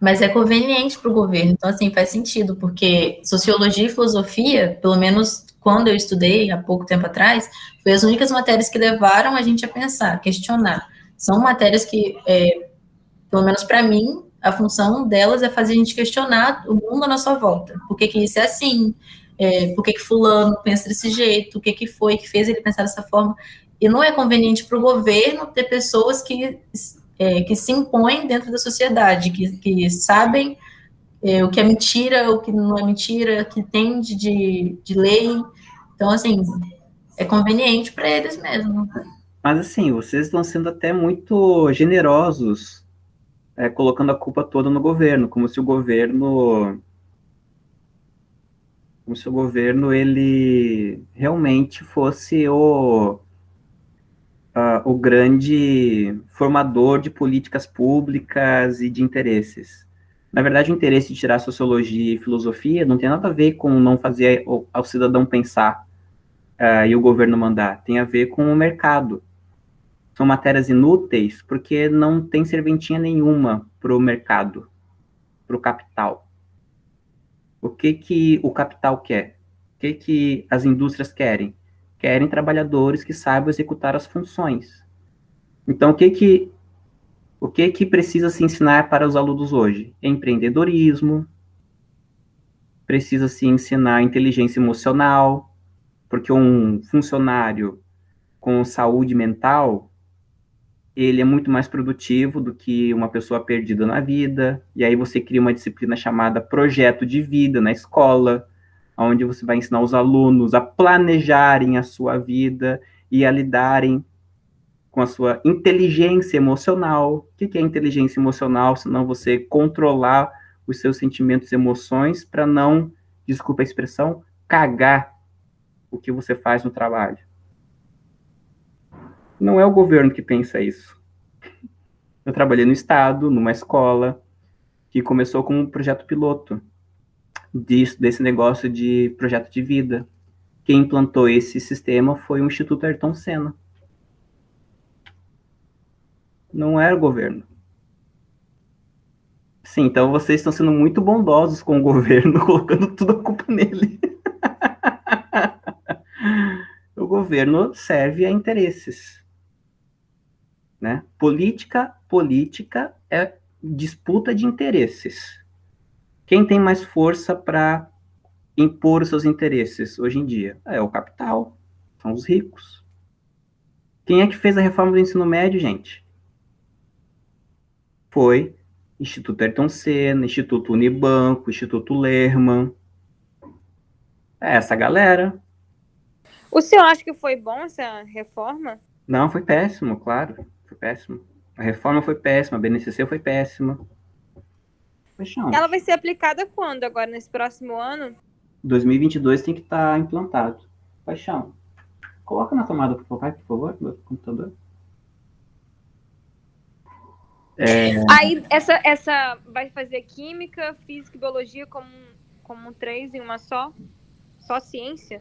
mas é conveniente para o governo, então assim, faz sentido, porque sociologia e filosofia, pelo menos quando eu estudei, há pouco tempo atrás, foi as únicas matérias que levaram a gente a pensar, questionar. São matérias que, pelo menos para mim, a função delas é fazer a gente questionar o mundo à nossa volta. Por que isso é assim? por que fulano pensa desse jeito, o que foi que fez ele pensar dessa forma. E não é conveniente para o governo ter pessoas que se impõem dentro da sociedade, que sabem o que é mentira, o que não é mentira, que tem de lei. Então, assim, é conveniente para eles mesmo. Mas, assim, vocês estão sendo até muito generosos, colocando a culpa toda no governo, como se o governo, ele realmente fosse o grande formador de políticas públicas e de interesses. Na verdade, o interesse de tirar sociologia e filosofia não tem nada a ver com não fazer ao cidadão pensar e o governo mandar. Tem a ver com o mercado. São matérias inúteis porque não tem serventia nenhuma para o mercado, para o capital. O que o capital quer? O que as indústrias querem? Querem trabalhadores que saibam executar as funções. Então, o que precisa se ensinar para os alunos hoje? Empreendedorismo, precisa se ensinar inteligência emocional, porque um funcionário com saúde mental, ele é muito mais produtivo do que uma pessoa perdida na vida, e aí você cria uma disciplina chamada projeto de vida na escola, onde você vai ensinar os alunos a planejarem a sua vida e a lidarem com a sua inteligência emocional. O que é inteligência emocional? Senão você controlar os seus sentimentos e emoções para não, desculpa a expressão, cagar o que você faz no trabalho. Não é o governo que pensa isso. Eu trabalhei no Estado, numa escola, que começou como um projeto piloto desse negócio de projeto de vida. Quem implantou esse sistema foi o Instituto Ayrton Senna. Não era o governo. Sim, então vocês estão sendo muito bondosos com o governo, colocando tudo a culpa nele. O governo serve a interesses. Né? Política é disputa de interesses. Quem tem mais força para impor os seus interesses hoje em dia? É o capital, são os ricos. Quem é que fez a reforma do ensino médio, gente? Foi Instituto Ayrton Senna, Instituto Unibanco, Instituto Lerman. É essa galera. O senhor acha que foi bom essa reforma? Não, foi péssimo, claro. Foi péssimo. A reforma foi péssima, a BNCC foi péssima. Paixão. Ela vai ser aplicada quando agora, nesse próximo ano? 2022 tem que estar implantado. Paixão. Coloca na tomada pro papai, por favor, meu computador. Aí, essa vai fazer química, física e biologia como três em uma só? Só ciência?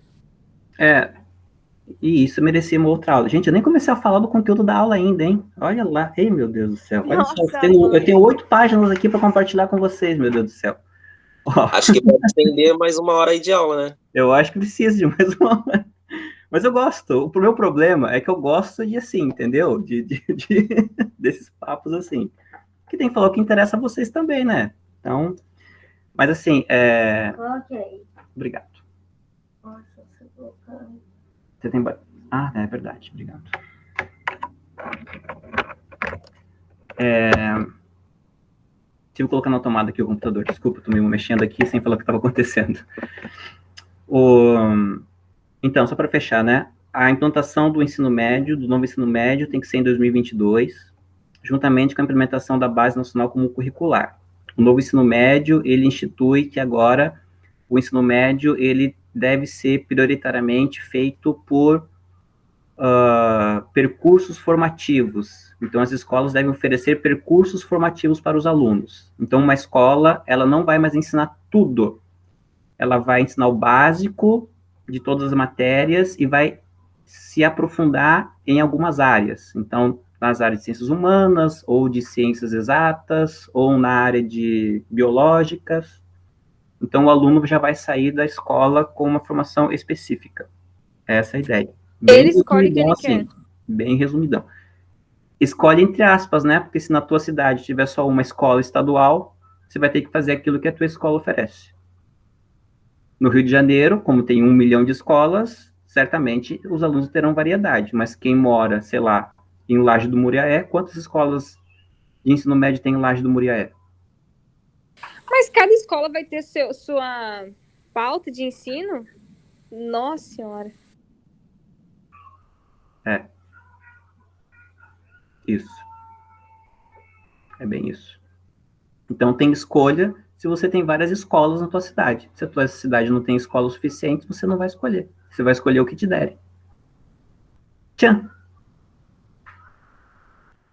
E isso merecia uma outra aula. Gente, eu nem comecei a falar do conteúdo da aula ainda, hein? Olha lá. Ei, meu Deus do céu. Olha Nossa, só, eu tenho 8 páginas aqui para compartilhar com vocês, meu Deus do céu. Acho que pode estender mais 1 hora aí de aula, né? Eu acho que precisa de mais uma hora. Mas eu gosto. O meu problema é que eu gosto de assim, entendeu? Desses papos assim. Que tem que falar o que interessa a vocês também, né? Então, mas assim, Ok. Obrigado. Nossa, você colocando. Você tem... é verdade. Obrigado. Tive colocando na tomada aqui o computador. Desculpa, tô me mexendo aqui sem falar o que estava acontecendo. Então, só para fechar, né? A implantação do ensino médio, do novo ensino médio, tem que ser em 2022, juntamente com a implementação da Base Nacional Comum Curricular. O novo ensino médio, ele institui que agora o ensino médio, ele deve ser prioritariamente feito por percursos formativos. Então, as escolas devem oferecer percursos formativos para os alunos. Então, uma escola, ela não vai mais ensinar tudo. Ela vai ensinar o básico de todas as matérias e vai se aprofundar em algumas áreas. Então, nas áreas de ciências humanas, ou de ciências exatas, ou na área de biológicas. Então, o aluno já vai sair da escola com uma formação específica. Essa é a ideia. Ele escolhe o que ele quer. Bem resumidão. Escolhe entre aspas, né? Porque se na tua cidade tiver só uma escola estadual, você vai ter que fazer aquilo que a tua escola oferece. No Rio de Janeiro, como tem 1 milhão de escolas, certamente os alunos terão variedade, mas quem mora, sei lá, em Laje do Muriaé, quantas escolas de ensino médio tem em Laje do Muriaé? Mas cada escola vai ter sua pauta de ensino? Nossa Senhora. Isso. É bem isso. Então, tem escolha se você tem várias escolas na tua cidade. Se a tua cidade não tem escola suficiente, você não vai escolher. Você vai escolher o que te derem. Tchan!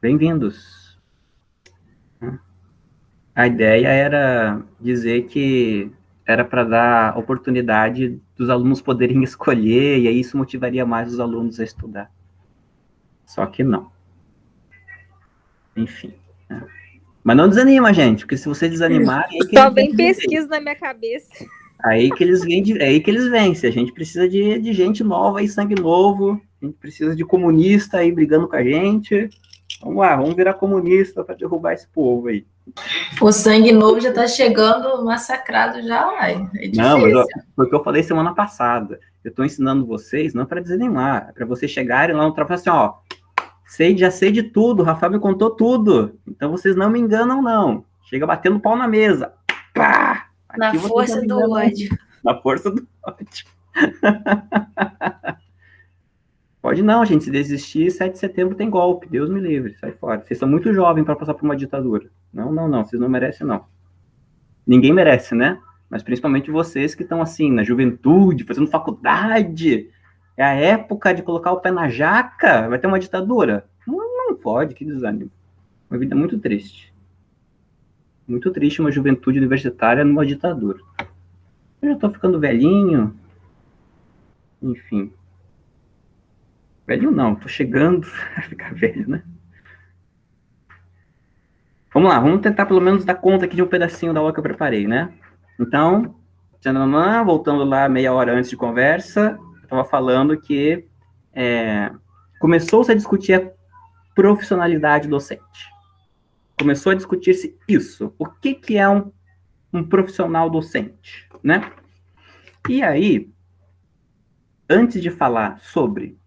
Bem-vindos. A ideia era dizer que era para dar oportunidade dos alunos poderem escolher, e aí isso motivaria mais os alunos a estudar. Só que não. Enfim. Né? Mas não desanima, gente, porque se você desanimar... Só vem pesquisa na minha cabeça. Aí que eles vêm, se a gente precisa de gente nova e sangue novo, a gente precisa de comunista aí brigando com a gente. Vamos lá, vamos virar comunista para derrubar esse povo aí. O sangue novo já tá chegando massacrado já, uai. É difícil. Não, mas foi o que eu falei semana passada. Eu estou ensinando vocês não para desanimar, é para vocês chegarem lá no trabalho assim, ó, já sei de tudo, o Rafael me contou tudo, então vocês não me enganam não. Chega batendo pau na mesa. Pá! Na força do ódio. Na força do ódio. Pode não, gente, se desistir, 7 de setembro tem golpe, Deus me livre, sai fora. Vocês são muito jovens para passar por uma ditadura. Não, vocês não merecem não. Ninguém merece, né? Mas principalmente vocês que estão assim, na juventude, fazendo faculdade. É a época de colocar o pé na jaca, vai ter uma ditadura? Não pode, que desânimo. Uma vida muito triste. Muito triste uma juventude universitária numa ditadura. Eu já tô ficando velhinho. Enfim. Velhinho não, tô chegando a ficar velho, né? Vamos lá, vamos tentar pelo menos dar conta aqui de um pedacinho da aula que eu preparei, né? Então, voltando lá meia hora antes de conversa, eu estava falando que começou-se a discutir a profissionalidade docente. Começou a discutir-se isso. O que é um profissional docente, né? E aí, antes de falar sobre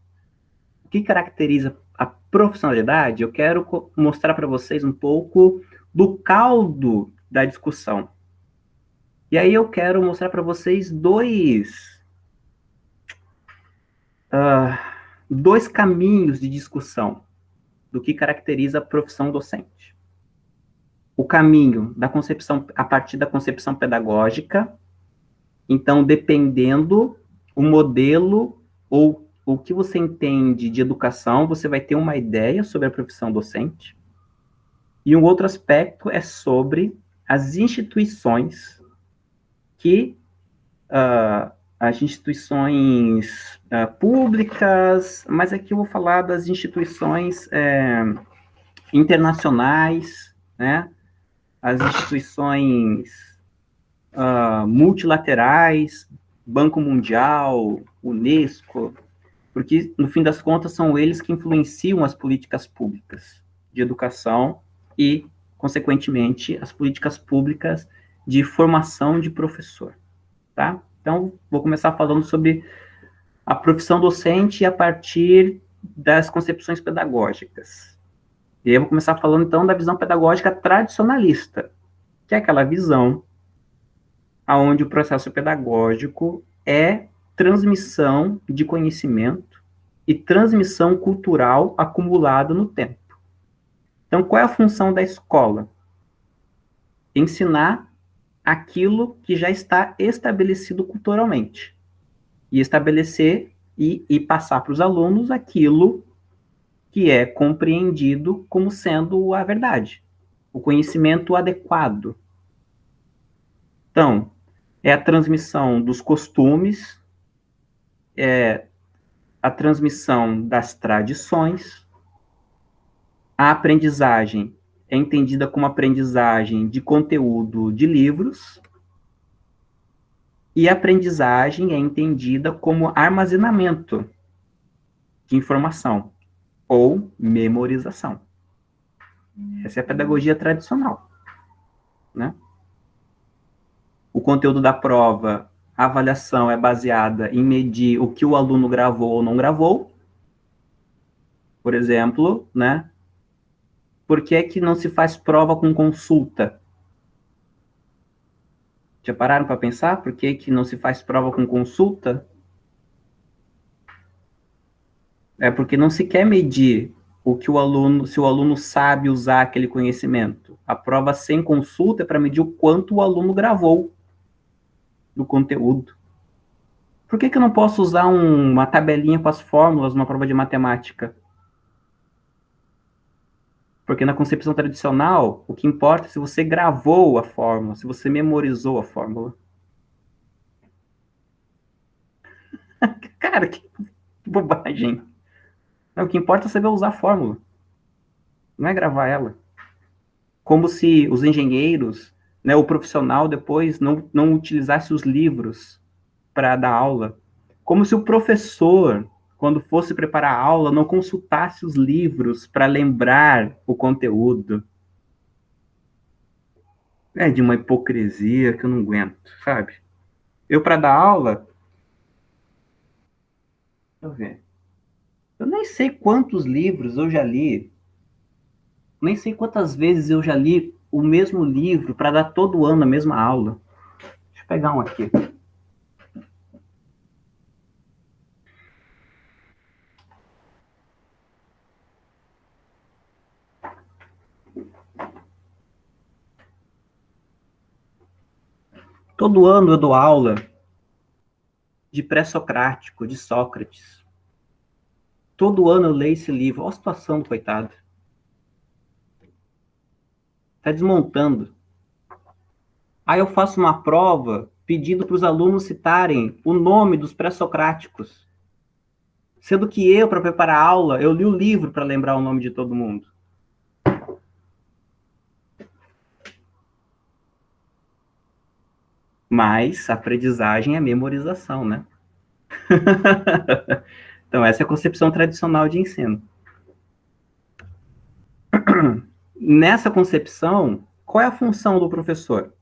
o que caracteriza a profissionalidade, eu quero mostrar para vocês um pouco do caldo da discussão. E aí eu quero mostrar para vocês dois caminhos de discussão do que caracteriza a profissão docente. O caminho da concepção, a partir da concepção pedagógica, então, dependendo o modelo ou o que você entende de educação, você vai ter uma ideia sobre a profissão docente. E um outro aspecto é sobre as instituições as instituições públicas, mas aqui eu vou falar das instituições internacionais, né? As instituições multilaterais, Banco Mundial, Unesco, porque, no fim das contas, são eles que influenciam as políticas públicas de educação e, consequentemente, as políticas públicas de formação de professor, tá? Então, vou começar falando sobre a profissão docente a partir das concepções pedagógicas. E aí eu vou começar falando, então, da visão pedagógica tradicionalista, que é aquela visão onde o processo pedagógico é transmissão de conhecimento e transmissão cultural acumulada no tempo. Então, qual é a função da escola? Ensinar aquilo que já está estabelecido culturalmente. E estabelecer e passar para os alunos aquilo que é compreendido como sendo a verdade, o conhecimento adequado. Então, é a transmissão dos costumes, é a transmissão das tradições, a aprendizagem é entendida como aprendizagem de conteúdo de livros, e a aprendizagem é entendida como armazenamento de informação, ou memorização. Essa é a pedagogia tradicional, né? O conteúdo da prova a avaliação é baseada em medir o que o aluno gravou ou não gravou. Por exemplo, né? Por que é que não se faz prova com consulta? Já pararam para pensar por que que não se faz prova com consulta? É porque não se quer medir o que o aluno, se o aluno sabe usar aquele conhecimento. A prova sem consulta é para medir o quanto o aluno gravou do conteúdo. Por que que eu não posso usar uma tabelinha com as fórmulas numa prova de matemática? Porque na concepção tradicional, o que importa é se você gravou a fórmula, se você memorizou a fórmula. Cara, que bobagem. Não, o que importa é saber usar a fórmula, não é gravar ela. Como se os engenheiros, né, o profissional depois não utilizasse os livros para dar aula. Como se o professor, quando fosse preparar a aula, não consultasse os livros para lembrar o conteúdo. É de uma hipocrisia que eu não aguento, sabe? Eu, para dar aula, deixa eu ver. Eu nem sei quantos livros eu já li, nem sei quantas vezes eu já li o mesmo livro para dar todo ano a mesma aula. Deixa eu pegar um aqui. Todo ano eu dou aula de pré-socrático, de Sócrates. Todo ano eu leio esse livro. Olha a situação do coitado. Está desmontando. Aí eu faço uma prova pedindo para os alunos citarem o nome dos pré-socráticos. Sendo que eu, para preparar a aula, eu li o livro para lembrar o nome de todo mundo. Mas a aprendizagem é memorização, né? Então, essa é a concepção tradicional de ensino. Nessa concepção, qual é a função do professor?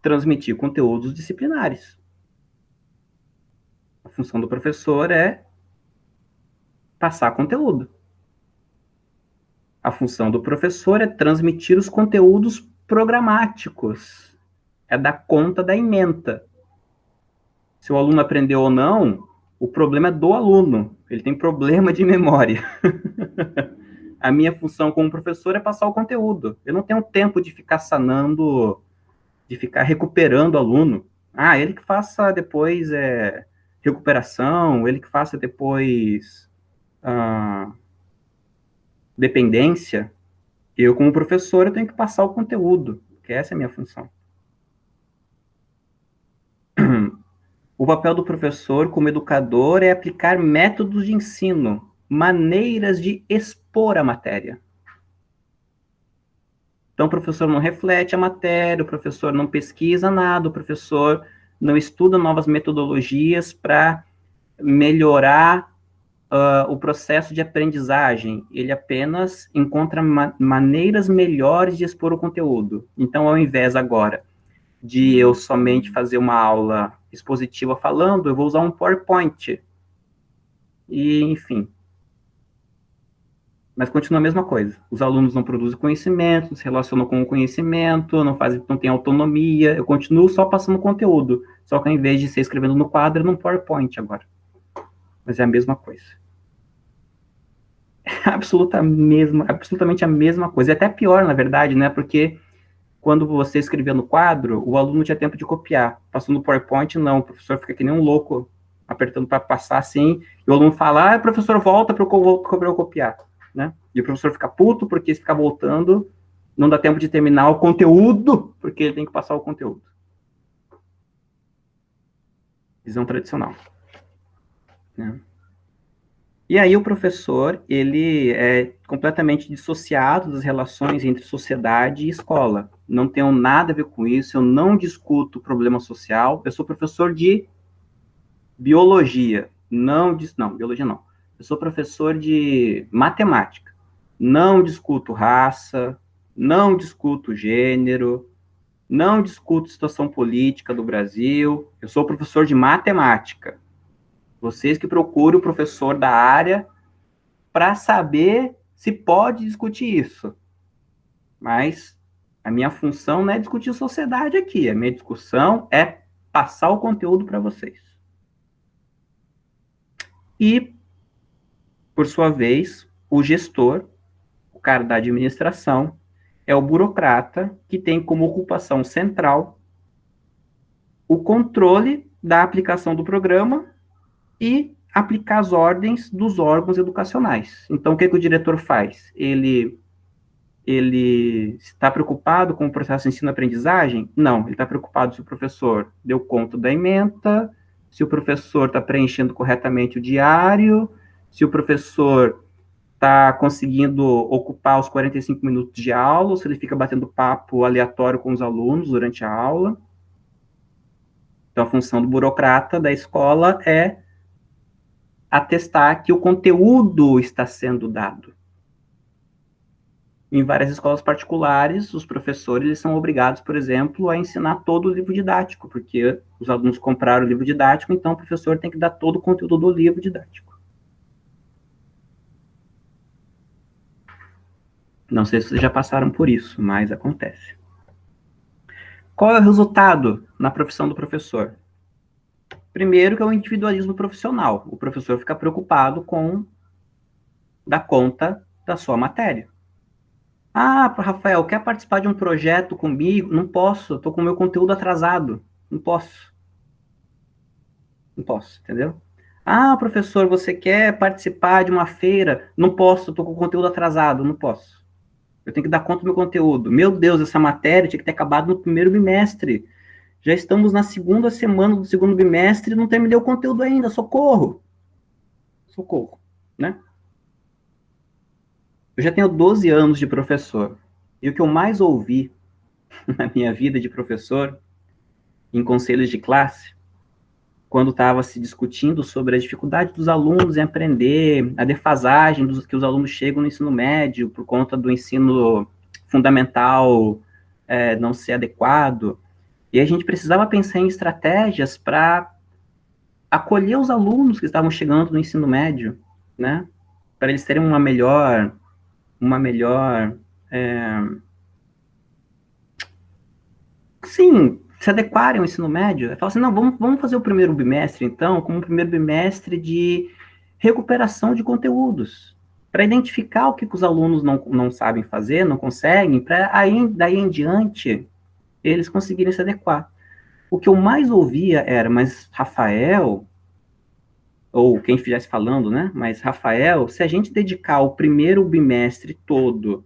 Transmitir conteúdos disciplinares. A função do professor é passar conteúdo. A função do professor é transmitir os conteúdos programáticos. É dar conta da ementa. Se o aluno aprendeu ou não, o problema é do aluno. Ele tem problema de memória. A minha função como professor é passar o conteúdo. Eu não tenho tempo de ficar sanando, de ficar recuperando o aluno. Ah, ele que faça depois recuperação, ele que faça depois dependência. Eu, como professor, eu tenho que passar o conteúdo, que essa é a minha função. O papel do professor como educador é aplicar métodos de ensino, maneiras de expor a matéria. Então, o professor não reflete a matéria, o professor não pesquisa nada, o professor não estuda novas metodologias para melhorar o processo de aprendizagem. Ele apenas encontra maneiras melhores de expor o conteúdo. Então, ao invés agora de eu somente fazer uma aula expositiva falando, eu vou usar um PowerPoint. E, enfim. Mas continua a mesma coisa. Os alunos não produzem conhecimento, não se relacionam com o conhecimento, não têm autonomia. Eu continuo só passando conteúdo. Só que ao invés de ser escrevendo no quadro, é num PowerPoint agora. Mas é a mesma coisa. É absolutamente a mesma coisa. É até pior, na verdade, né? Porque quando você escrevia no quadro, o aluno tinha tempo de copiar. Passou no PowerPoint, não. O professor fica que nem um louco, apertando para passar assim, e o aluno fala, professor, volta para eu copiar. Né? E o professor fica puto, porque se ficar voltando, não dá tempo de terminar o conteúdo, porque ele tem que passar o conteúdo. Visão tradicional. Né? E aí o professor, ele é completamente dissociado das relações entre sociedade e escola. Não tenho nada a ver com isso, eu não discuto problema social, eu sou professor de biologia, biologia não. Eu sou professor de matemática, não discuto raça, não discuto gênero, não discuto situação política do Brasil, eu sou professor de matemática. Vocês que procuram o professor da área para saber se pode discutir isso. Mas a minha função não é discutir sociedade aqui, a minha discussão é passar o conteúdo para vocês. E, por sua vez, o gestor, o cara da administração, é o burocrata que tem como ocupação central o controle da aplicação do programa e aplicar as ordens dos órgãos educacionais. Então, o que o diretor faz? Ele está preocupado com o processo de ensino-aprendizagem? Não, ele está preocupado se o professor deu conta da ementa, se o professor está preenchendo corretamente o diário, se o professor está conseguindo ocupar os 45 minutos de aula, ou se ele fica batendo papo aleatório com os alunos durante a aula. Então, a função do burocrata da escola é atestar que o conteúdo está sendo dado. Em várias escolas particulares, os professores eles são obrigados, por exemplo, a ensinar todo o livro didático, porque os alunos compraram o livro didático, então o professor tem que dar todo o conteúdo do livro didático. Não sei se vocês já passaram por isso, mas acontece. Qual é o resultado na profissão do professor? Primeiro que é o individualismo profissional. O professor fica preocupado com dar conta da sua matéria. Ah, Rafael, quer participar de um projeto comigo? Não posso, estou com o meu conteúdo atrasado. Não posso. Não posso, entendeu? Ah, professor, você quer participar de uma feira? Não posso, estou com o conteúdo atrasado. Não posso. Eu tenho que dar conta do meu conteúdo. Meu Deus, essa matéria tinha que ter acabado no primeiro bimestre. Já estamos na segunda semana do segundo bimestre e não terminei o conteúdo ainda. Socorro. Socorro, né? Eu já tenho 12 anos de professor. E o que eu mais ouvi na minha vida de professor, em conselhos de classe, quando estava se discutindo sobre a dificuldade dos alunos em aprender, a defasagem dos que os alunos chegam no ensino médio por conta do ensino fundamental não ser adequado, e a gente precisava pensar em estratégias para acolher os alunos que estavam chegando no ensino médio, né, para eles terem uma melhor sim, se adequarem ao ensino médio. Fala assim, não, vamos fazer o primeiro bimestre, então, como um primeiro bimestre de recuperação de conteúdos, para identificar o que os alunos não sabem fazer, não conseguem, para daí em diante eles conseguirem se adequar. O que eu mais ouvia era, mas Rafael, ou quem estivesse falando, né, mas Rafael, se a gente dedicar o primeiro bimestre todo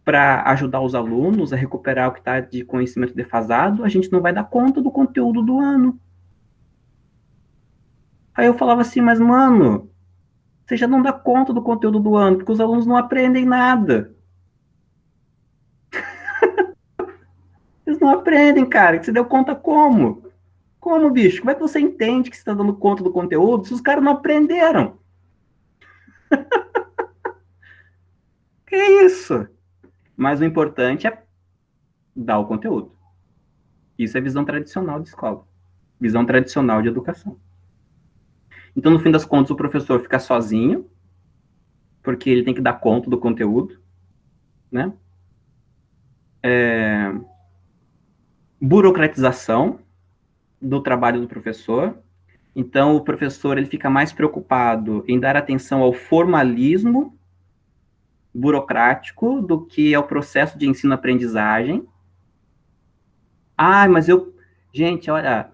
para ajudar os alunos a recuperar o que está de conhecimento defasado, a gente não vai dar conta do conteúdo do ano. Aí eu falava assim, mas mano, você já não dá conta do conteúdo do ano, porque os alunos não aprendem nada. Eles não aprendem, cara. Você deu conta como? Como, bicho? Como é que você entende que você está dando conta do conteúdo se os caras não aprenderam? Que isso? Mas o importante é dar o conteúdo. Isso é visão tradicional de escola. Visão tradicional de educação. Então, no fim das contas, o professor fica sozinho, porque ele tem que dar conta do conteúdo, né? Burocratização do trabalho do professor. Então, o professor ele fica mais preocupado em dar atenção ao formalismo burocrático do que ao processo de ensino-aprendizagem. Ah, mas gente, olha,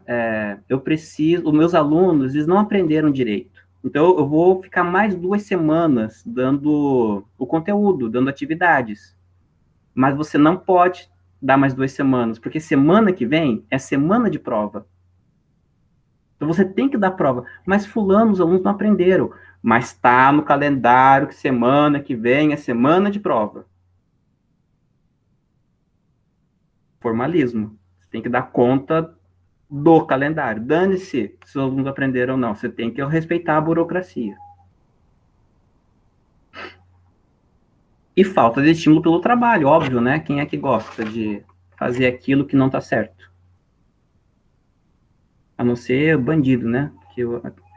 eu preciso, os meus alunos, eles não aprenderam direito. Então, eu vou ficar mais 2 semanas dando o conteúdo, dando atividades. Mas você não pode dar mais 2 semanas, porque semana que vem é semana de prova. Então, você tem que dar prova. Mas fulano, os alunos não aprenderam. Mas está no calendário que semana que vem é semana de prova. Formalismo. Você tem que dar conta do calendário. Dane-se se os alunos aprenderam ou não. Você tem que respeitar a burocracia. E falta de estímulo pelo trabalho, óbvio, né? Quem é que gosta de fazer aquilo que não está certo. A não ser bandido, né? Porque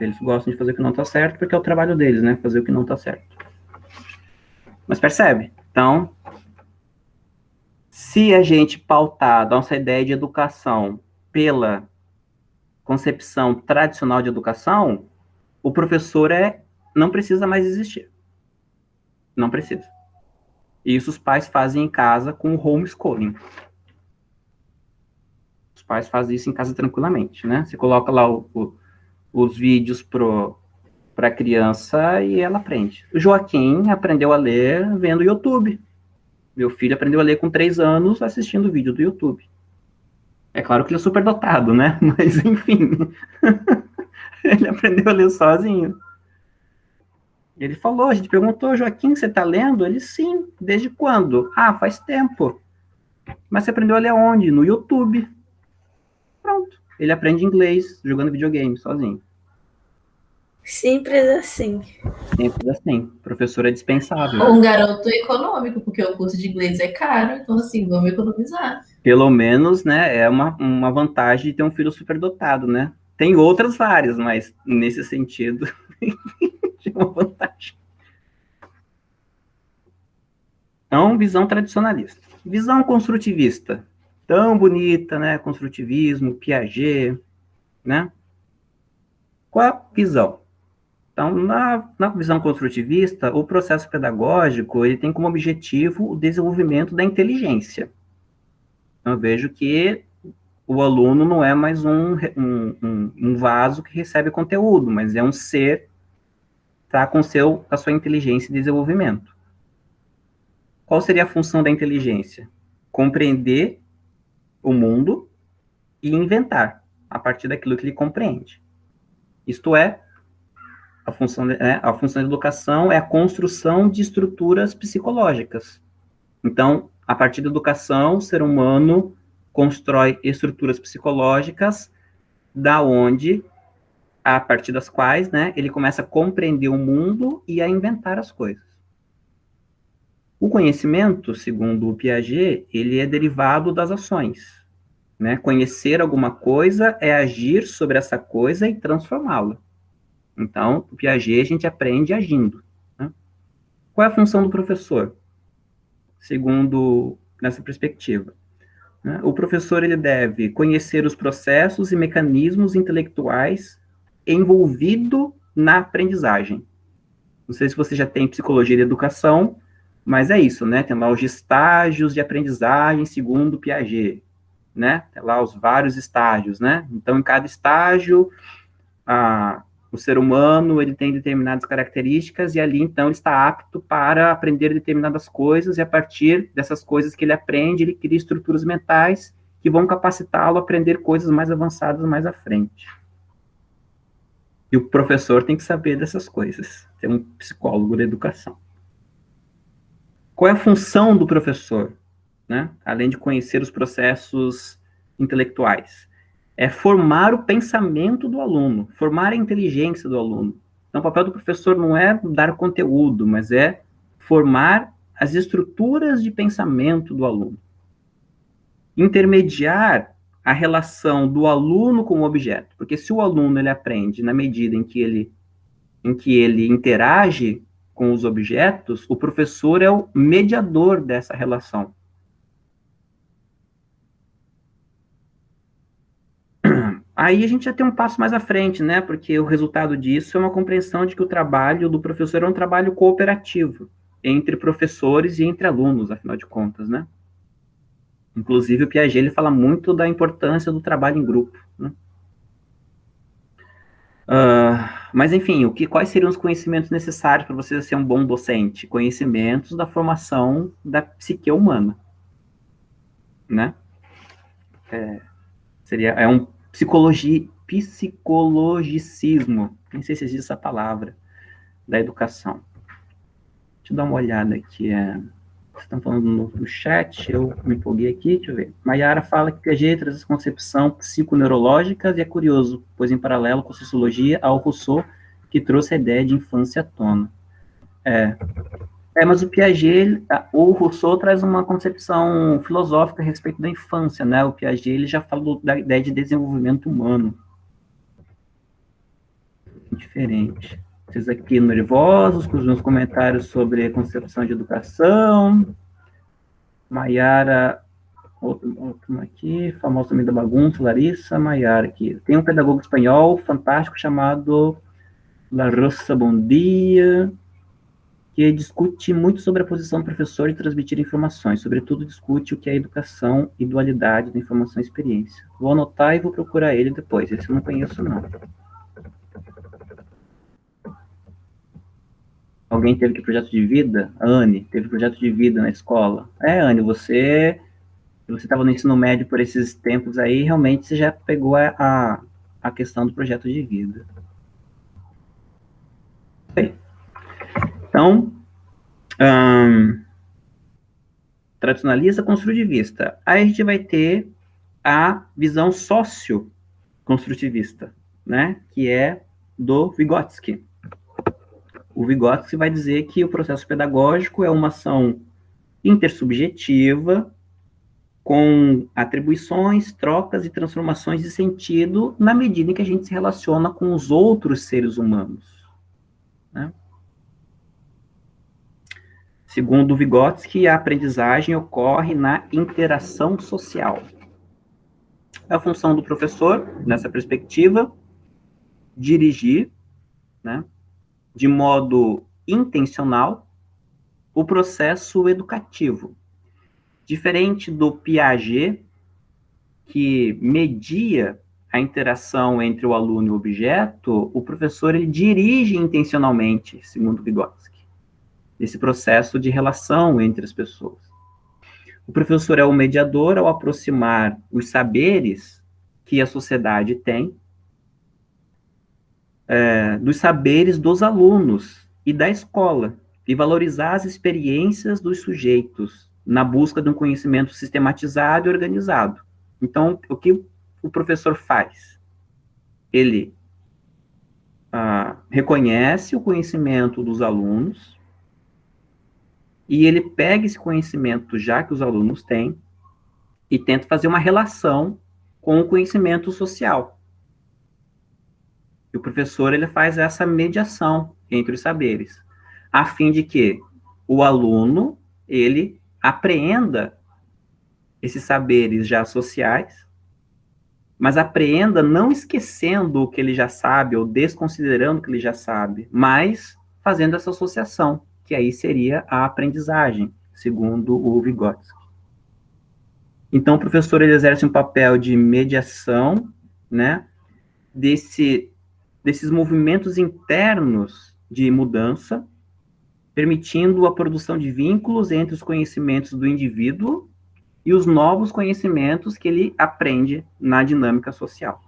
eles gostam de fazer o que não está certo, porque é o trabalho deles, né? Fazer o que não está certo. Mas percebe? Então, se a gente pautar a nossa ideia de educação pela concepção tradicional de educação, o professor não precisa mais existir. Não precisa. E isso os pais fazem em casa com o homeschooling. Os pais fazem isso em casa tranquilamente, né? Você coloca lá os vídeos para a criança e ela aprende. O Joaquim aprendeu a ler vendo YouTube. Meu filho aprendeu a ler com 3 anos assistindo vídeo do YouTube. É claro que ele é super dotado, né? Mas, enfim, ele aprendeu a ler sozinho. Ele falou, a gente perguntou, Joaquim, você está lendo? Ele, sim. Desde quando? Ah, faz tempo. Mas você aprendeu a ler onde? No YouTube. Pronto. Ele aprende inglês jogando videogame sozinho. Simples assim. Simples assim. Professor é dispensável. Um garoto econômico, porque o curso de inglês é caro, então assim, vamos economizar. Pelo menos, né, é uma vantagem de ter um filho superdotado, né? Tem outras várias, mas nesse sentido, é uma vantagem. Então, visão tradicionalista. Visão construtivista. Tão bonita, né? Construtivismo, Piaget, né? Qual a visão? Então, na visão construtivista, o processo pedagógico, ele tem como objetivo o desenvolvimento da inteligência. Eu vejo que o aluno não é mais um vaso que recebe conteúdo, mas é um ser tá, com a sua inteligência e desenvolvimento. Qual seria a função da inteligência? Compreender o mundo e inventar a partir daquilo que ele compreende. Isto é, a função da educação é a construção de estruturas psicológicas. Então, a partir da educação, o ser humano constrói estruturas psicológicas a partir das quais, né, ele começa a compreender o mundo e a inventar as coisas. O conhecimento, segundo o Piaget, ele é derivado das ações, né? Conhecer alguma coisa é agir sobre essa coisa e transformá-la. Então, o Piaget a gente aprende agindo, né? Qual é a função do professor? Segundo nessa perspectiva, né? O professor ele deve conhecer os processos e mecanismos intelectuais envolvido na aprendizagem. Não sei se você já tem psicologia de educação, mas é isso, né? Tem lá os estágios de aprendizagem segundo Piaget, né? Tem lá os vários estágios, né? Então, em cada estágio, o ser humano, ele tem determinadas características e ali, então, ele está apto para aprender determinadas coisas e a partir dessas coisas que ele aprende, ele cria estruturas mentais que vão capacitá-lo a aprender coisas mais avançadas mais à frente. E o professor tem que saber dessas coisas, ter um psicólogo da educação. Qual é a função do professor, né? Além de conhecer os processos intelectuais? É formar o pensamento do aluno, formar a inteligência do aluno. Então, o papel do professor não é dar conteúdo, mas é formar as estruturas de pensamento do aluno. Intermediar a relação do aluno com o objeto, porque se o aluno ele aprende na medida em que ele interage com os objetos, o professor é o mediador dessa relação. Aí a gente já tem um passo mais à frente, né? Porque o resultado disso é uma compreensão de que o trabalho do professor é um trabalho cooperativo entre professores e entre alunos, afinal de contas, né? Inclusive, o Piaget ele fala muito da importância do trabalho em grupo, né? Mas, enfim, quais seriam os conhecimentos necessários para você ser um bom docente? Conhecimentos da formação da psique humana, né? É um psicologicismo, nem sei se existe essa palavra, da educação. Deixa eu dar uma olhada aqui. Vocês estão falando no chat, eu me empolguei aqui, deixa eu ver. Maiara fala que Piaget traz essa concepção psiconeurológica e é curioso, pois em paralelo com a sociologia, há o Rousseau, que trouxe a ideia de infância à tona. Mas o Piaget, o Rousseau traz uma concepção filosófica a respeito da infância, né? O Piaget, ele já falou da ideia de desenvolvimento humano. Diferente. Vocês aqui nervosos com os meus comentários sobre a concepção de educação. Maiara, outro aqui, famoso também da bagunça, Larissa, Maiara aqui. Tem um pedagogo espanhol fantástico chamado La Rosa Bondia, que discute muito sobre a posição do professor de transmitir informações, sobretudo discute o que é educação e dualidade da informação e experiência. Vou anotar e vou procurar ele depois, esse eu não conheço não. Alguém teve que projeto de vida? A Anne teve projeto de vida na escola. Anne, você estava no ensino médio por esses tempos aí, realmente você já pegou a questão do projeto de vida. Bem, então, tradicionalista, construtivista. Aí a gente vai ter a visão socio-construtivista, né, que é do Vygotsky. O Vygotsky vai dizer que o processo pedagógico é uma ação intersubjetiva com atribuições, trocas e transformações de sentido na medida em que a gente se relaciona com os outros seres humanos, né? Segundo Vygotsky, a aprendizagem ocorre na interação social. A função do professor, nessa perspectiva, dirigir, né, de modo intencional, o processo educativo. Diferente do Piaget, que media a interação entre o aluno e o objeto, o professor ele dirige intencionalmente, segundo Vygotsky, esse processo de relação entre as pessoas. O professor é o mediador ao aproximar os saberes que a sociedade tem dos saberes dos alunos e da escola, e valorizar as experiências dos sujeitos na busca de um conhecimento sistematizado e organizado. Então, o que o professor faz? Ele reconhece o conhecimento dos alunos e ele pega esse conhecimento já que os alunos têm e tenta fazer uma relação com o conhecimento social. E o professor ele faz essa mediação entre os saberes, a fim de que o aluno ele apreenda esses saberes já sociais, mas apreenda não esquecendo o que ele já sabe ou desconsiderando o que ele já sabe, mas fazendo essa associação, que aí seria a aprendizagem, segundo o Vygotsky. Então, o professor ele exerce um papel de mediação, né, desses movimentos internos de mudança, permitindo a produção de vínculos entre os conhecimentos do indivíduo e os novos conhecimentos que ele aprende na dinâmica social.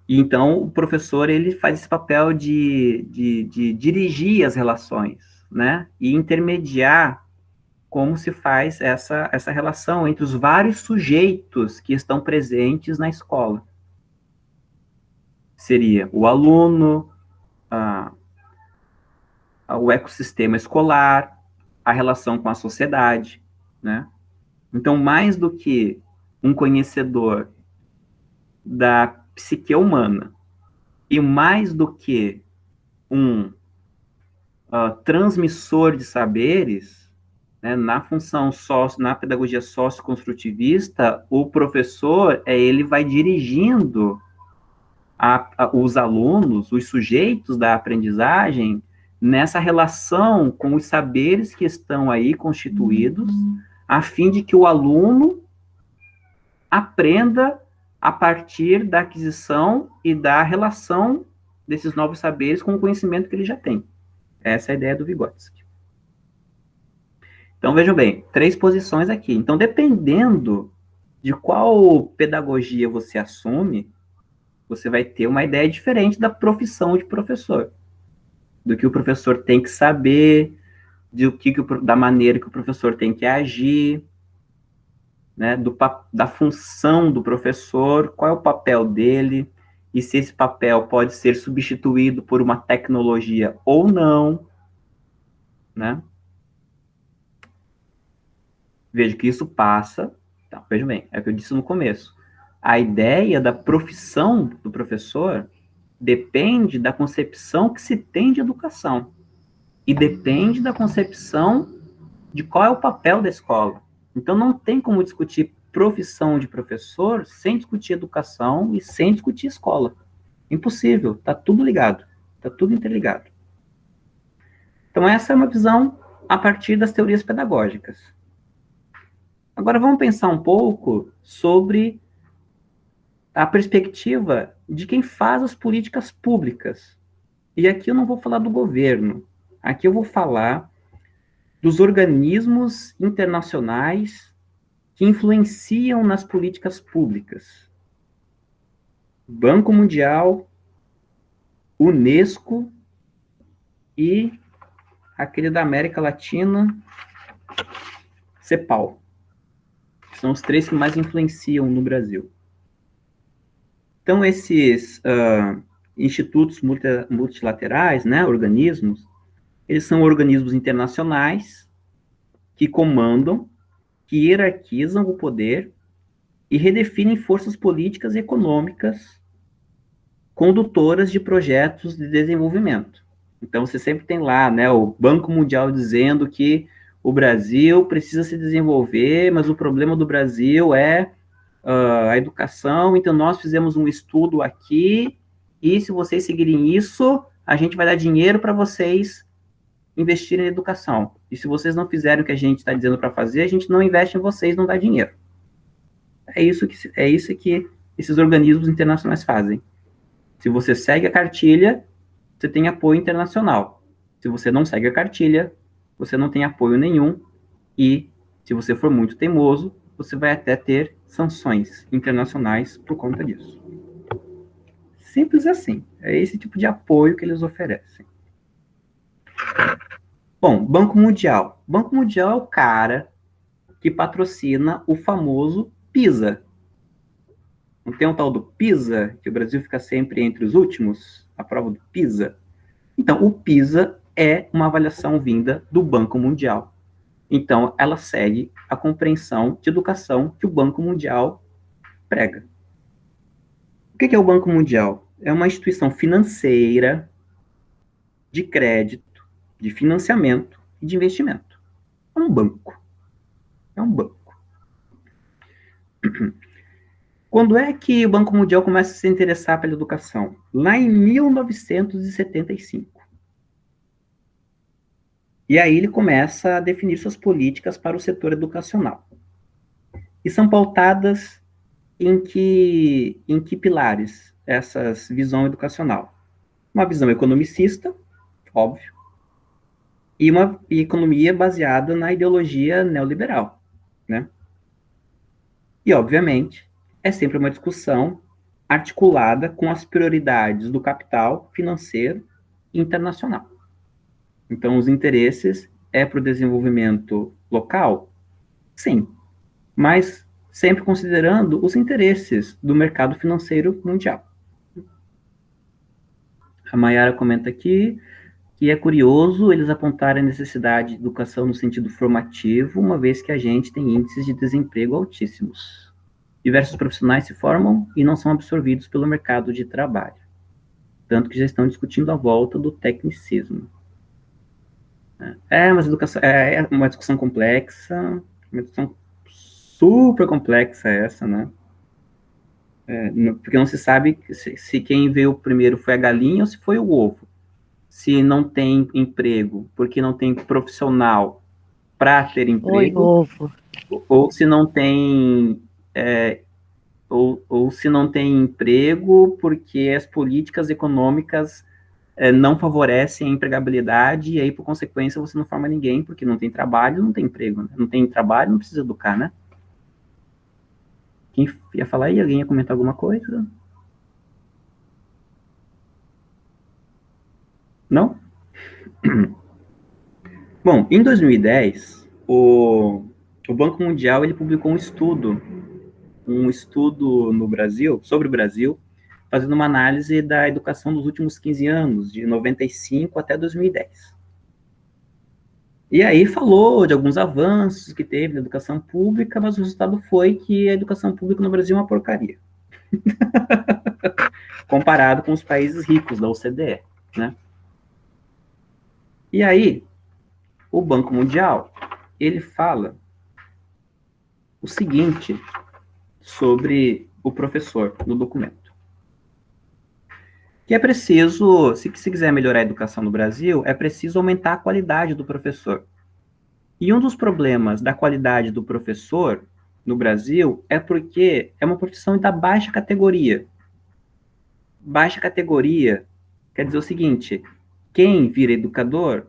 E então, o professor ele faz esse papel de dirigir as relações, né, e intermediar como se faz essa relação entre os vários sujeitos que estão presentes na escola. Seria o aluno, o ecossistema escolar, a relação com a sociedade, né? Então, mais do que um conhecedor da psique humana e mais do que um transmissor de saberes, né, na função na pedagogia socioconstrutivista, o professor ele vai dirigindo os alunos, os sujeitos da aprendizagem, nessa relação com os saberes que estão aí constituídos, a fim de que o aluno aprenda a partir da aquisição e da relação desses novos saberes com o conhecimento que ele já tem. Essa é a ideia do Vygotsky. Então, vejam bem, 3 posições aqui. Então, dependendo de qual pedagogia você assume, você vai ter uma ideia diferente da profissão de professor, do que o professor tem que saber, da maneira que o professor tem que agir, né, da função do professor, qual é o papel dele. e se esse papel pode ser substituído por uma tecnologia ou não, né? Veja que isso passa, tá, veja bem, é o que eu disse no começo. A ideia da profissão do professor depende da concepção que se tem de educação e depende da concepção de qual é o papel da escola. Então, não tem como discutir profissão de professor sem discutir educação e sem discutir escola. Impossível, está tudo ligado, está tudo interligado. Então, essa é uma visão a partir das teorias pedagógicas. Agora, vamos pensar um pouco sobre a perspectiva de quem faz as políticas públicas. E aqui eu não vou falar do governo, aqui eu vou falar dos organismos internacionais que influenciam nas políticas públicas. Banco Mundial, Unesco e aquele da América Latina, CEPAL. São os três que mais influenciam no Brasil. Então, esses institutos multilaterais, né, organismos, eles são organismos internacionais que comandam, que hierarquizam o poder e redefinem forças políticas e econômicas condutoras de projetos de desenvolvimento. Então, você sempre tem lá, né, o Banco Mundial dizendo que o Brasil precisa se desenvolver, mas o problema do Brasil é a educação, então nós fizemos um estudo aqui, e se vocês seguirem isso, a gente vai dar dinheiro para vocês investirem em educação. E se vocês não fizerem o que a gente está dizendo para fazer, a gente não investe em vocês, não dá dinheiro. É isso que esses organismos internacionais fazem. Se você segue a cartilha, você tem apoio internacional. Se você não segue a cartilha, você não tem apoio nenhum, e se você for muito teimoso, você vai até ter sanções internacionais por conta disso. Simples assim. É esse tipo de apoio que eles oferecem. Bom, Banco Mundial. Banco Mundial é o cara que patrocina o famoso PISA. Não tem um tal do PISA, que o Brasil fica sempre entre os últimos? A prova do PISA. Então, o PISA é uma avaliação vinda do Banco Mundial. Então, ela segue a compreensão de educação que o Banco Mundial prega. O que é o Banco Mundial? É uma instituição financeira de crédito, de financiamento e de investimento. É um banco. É um banco. Quando é que o Banco Mundial começa a se interessar pela educação? Lá em 1975. E aí ele começa a definir suas políticas para o setor educacional. E são pautadas em que pilares essa visão educacional? Uma visão economicista, óbvio, e uma economia baseada na ideologia neoliberal, né? E, obviamente, é sempre uma discussão articulada com as prioridades do capital financeiro internacional. Então, os interesses é para o desenvolvimento local? Sim, mas sempre considerando os interesses do mercado financeiro mundial. A Mayara comenta aqui que é curioso eles apontarem a necessidade de educação no sentido formativo, uma vez que a gente tem índices de desemprego altíssimos. Diversos profissionais se formam e não são absorvidos pelo mercado de trabalho. Tanto que já estão discutindo a volta do tecnicismo. Mas educação é uma discussão complexa, uma discussão super complexa essa, né? Porque não se sabe se quem veio primeiro foi a galinha ou se foi o ovo. Se não tem emprego, porque não tem profissional para ter emprego, ovo. ou se não tem ou se não tem emprego porque as políticas econômicas não favorecem a empregabilidade, e aí, por consequência, você não forma ninguém, porque não tem trabalho, não tem emprego, né? Não tem trabalho, não precisa educar, né? Quem ia falar aí? Alguém ia comentar alguma coisa? Não? Bom, em 2010, o Banco Mundial ele publicou um estudo no Brasil, sobre o Brasil, fazendo uma análise da educação dos últimos 15 anos, de 95 até 2010. E aí falou de alguns avanços que teve na educação pública, mas o resultado foi que a educação pública no Brasil é uma porcaria. Comparado com os países ricos da OCDE, né? E aí, o Banco Mundial, ele fala o seguinte sobre o professor no documento. Que é preciso, se quiser melhorar a educação no Brasil, é preciso aumentar a qualidade do professor. E um dos problemas da qualidade do professor no Brasil é porque é uma profissão da baixa categoria. Baixa categoria quer dizer o seguinte, quem vira educador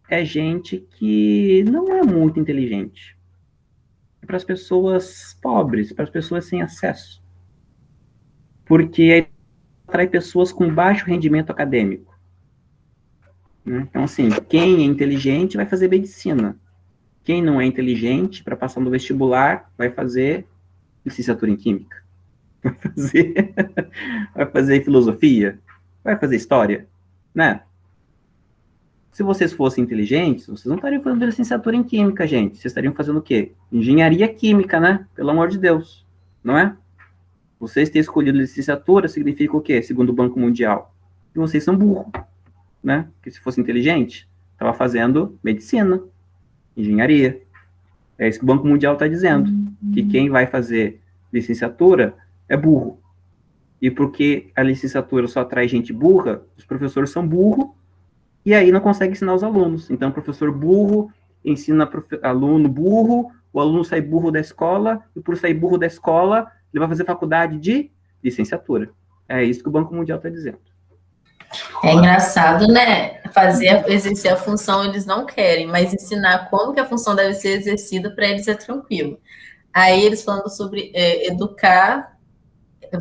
é gente que não é muito inteligente. É para as pessoas pobres, para as pessoas sem acesso. Porque atrai pessoas com baixo rendimento acadêmico. Então, assim, quem é inteligente vai fazer medicina. Quem não é inteligente, para passar no vestibular, vai fazer licenciatura em química. Vai fazer filosofia. Vai fazer história. Né? Se vocês fossem inteligentes, vocês não estariam fazendo licenciatura em química, gente. Vocês estariam fazendo o quê? Engenharia química, né? Pelo amor de Deus. Não é? Vocês terem escolhido licenciatura significa o quê? Segundo o Banco Mundial. Que vocês são burros, né? Porque se fosse inteligente, estava fazendo medicina, engenharia. É isso que o Banco Mundial está dizendo. Que quem vai fazer licenciatura é burro. E porque a licenciatura só atrai gente burra, os professores são burros, e aí não consegue ensinar os alunos. Então, o professor burro ensina aluno burro, o aluno sai burro da escola, e por sair burro da escola, ele vai fazer faculdade de licenciatura. É isso que o Banco Mundial está dizendo. É engraçado, né? Exercer a função eles não querem, mas ensinar como que a função deve ser exercida para eles é tranquilo. Aí eles falando sobre educar,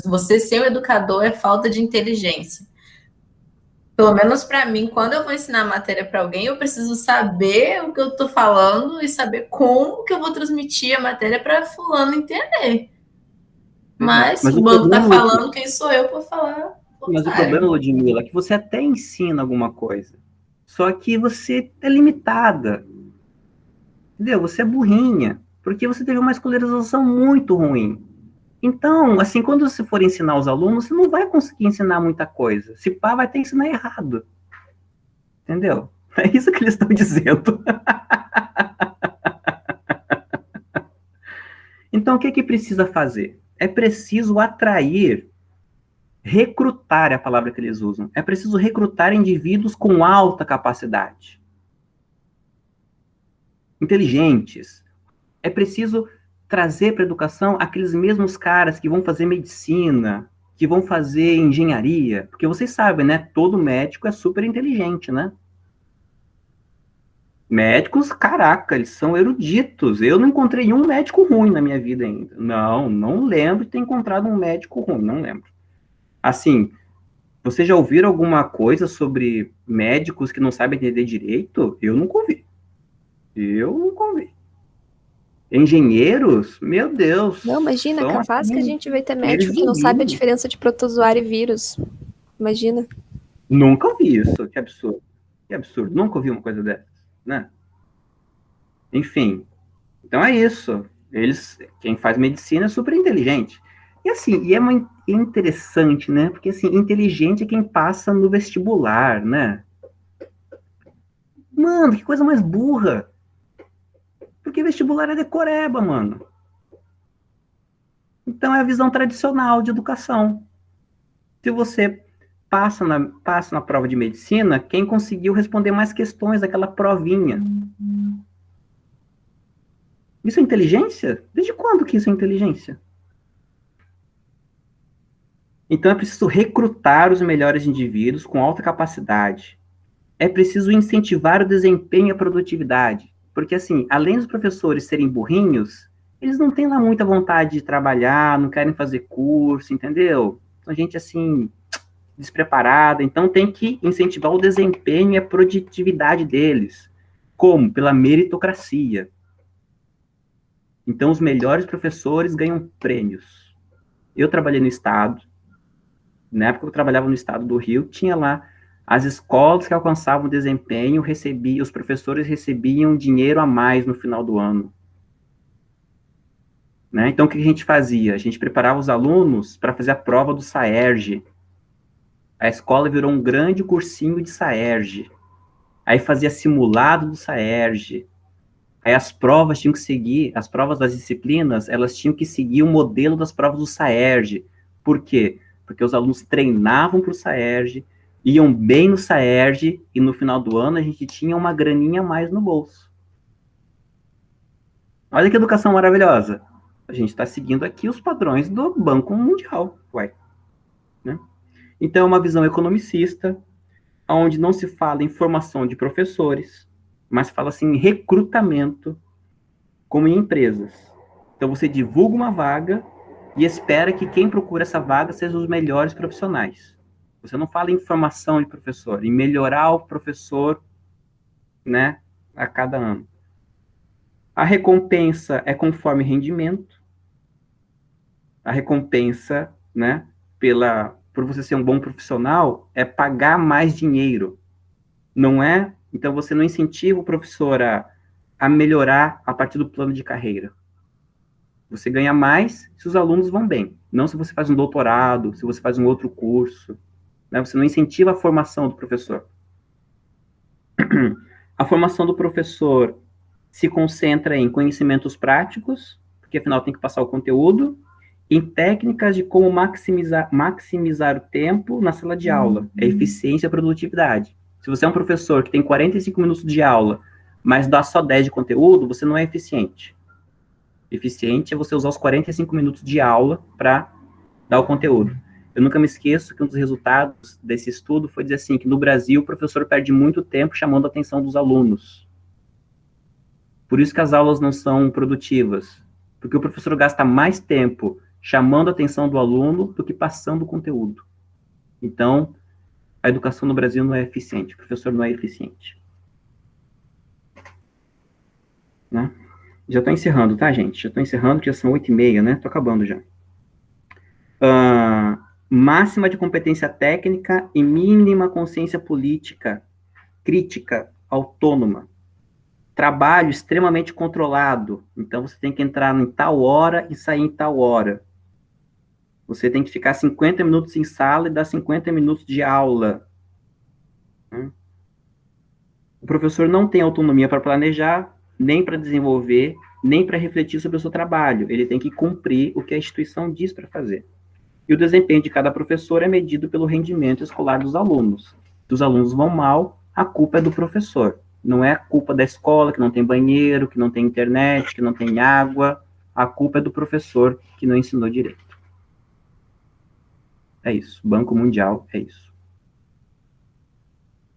você ser um educador é falta de inteligência. Pelo menos para mim, quando eu vou ensinar a matéria para alguém, eu preciso saber o que eu estou falando e saber como que eu vou transmitir a matéria para fulano entender. Mas o banco está falando, quem sou eu para falar? Mas o problema, Ludmila, é que você até ensina alguma coisa, só que você é limitada. Entendeu? Você é burrinha, porque você teve uma escolarização muito ruim. Então, assim, quando você for ensinar os alunos, você não vai conseguir ensinar muita coisa. Se pá, vai ter que ensinar errado. Entendeu? É isso que eles estão dizendo. Então, o que precisa fazer? É preciso atrair, recrutar é a palavra que eles usam. É preciso recrutar indivíduos com alta capacidade. Inteligentes. É preciso trazer para a educação aqueles mesmos caras que vão fazer medicina, que vão fazer engenharia, porque vocês sabem, né? Todo médico é super inteligente, né? Médicos, caraca, eles são eruditos. Eu não encontrei um médico ruim na minha vida ainda. Não lembro de ter encontrado um médico ruim, não lembro. Assim, vocês já ouviram alguma coisa sobre médicos que não sabem entender direito? Eu nunca ouvi. Engenheiros? Meu Deus. Não, imagina, capaz que a gente vai ter médico que não sabe a diferença de protozoário e vírus. Imagina. Nunca ouvi isso, que absurdo. Que absurdo, nunca ouvi uma coisa dessas, né? Enfim, então é isso. Quem faz medicina é super inteligente. E assim, é muito interessante, né? Porque assim, inteligente é quem passa no vestibular, né? Mano, que coisa mais burra. Porque vestibular é decoreba, mano. Então é a visão tradicional de educação. Se você passa na prova de medicina, quem conseguiu responder mais questões daquela provinha. Isso é inteligência? Desde quando que isso é inteligência? Então é preciso recrutar os melhores indivíduos com alta capacidade. É preciso incentivar o desempenho e a produtividade. Porque, assim, além dos professores serem burrinhos, eles não têm lá muita vontade de trabalhar, não querem fazer curso, entendeu? São gente, assim, despreparada. Então, tem que incentivar o desempenho e a produtividade deles. Como? Pela meritocracia. Então, os melhores professores ganham prêmios. Eu trabalhei no Estado Na época que eu trabalhava no estado do Rio, tinha lá as escolas que alcançavam desempenho, os professores recebiam dinheiro a mais no final do ano. Né? Então, o que a gente fazia? A gente preparava os alunos para fazer a prova do SAERJ. A escola virou um grande cursinho de SAERJ. Aí fazia simulado do SAERJ. Aí as provas tinham que seguir, as provas das disciplinas, elas tinham que seguir o modelo das provas do SAERJ. Por quê? Porque os alunos treinavam para o SAERJ, iam bem no SAERJ, e no final do ano a gente tinha uma graninha a mais no bolso. Olha que educação maravilhosa. A gente está seguindo aqui os padrões do Banco Mundial. Ué. Né? Então, é uma visão economicista, onde não se fala em formação de professores, mas fala-se em recrutamento, como em empresas. Então, você divulga uma vaga e espera que quem procura essa vaga seja os melhores profissionais. Você não fala em formação de professor, em melhorar o professor, né, a cada ano. A recompensa é conforme rendimento. A recompensa, né, por você ser um bom profissional, é pagar mais dinheiro. Não é? Então, você não incentiva o professor a melhorar a partir do plano de carreira. Você ganha mais se os alunos vão bem. Não se você faz um doutorado, se você faz um outro curso. Né? Você não incentiva a formação do professor. A formação do professor se concentra em conhecimentos práticos, porque afinal tem que passar o conteúdo, em técnicas de como maximizar o tempo na sala de aula, é eficiência e produtividade. Se você é um professor que tem 45 minutos de aula, mas dá só 10 de conteúdo, você não é eficiente. Eficiente é você usar os 45 minutos de aula para dar o conteúdo. Eu nunca me esqueço que um dos resultados desse estudo foi dizer assim, que no Brasil o professor perde muito tempo chamando a atenção dos alunos. Por isso que as aulas não são produtivas, porque o professor gasta mais tempo chamando a atenção do aluno do que passando o conteúdo. Então, a educação no Brasil não é eficiente, o professor não é eficiente. Né? Já estou encerrando, tá, gente? Já estou encerrando, que já são 8h30, né? Estou acabando já. Máxima de competência técnica e mínima consciência política, crítica, autônoma. Trabalho extremamente controlado. Então, você tem que entrar em tal hora e sair em tal hora. Você tem que ficar 50 minutos em sala e dar 50 minutos de aula. O professor não tem autonomia para planejar, nem para desenvolver, nem para refletir sobre o seu trabalho. Ele tem que cumprir o que a instituição diz para fazer. E o desempenho de cada professor é medido pelo rendimento escolar dos alunos. Se os alunos vão mal, a culpa é do professor. Não é a culpa da escola, que não tem banheiro, que não tem internet, que não tem água. A culpa é do professor que não ensinou direito. É isso. Banco Mundial é isso.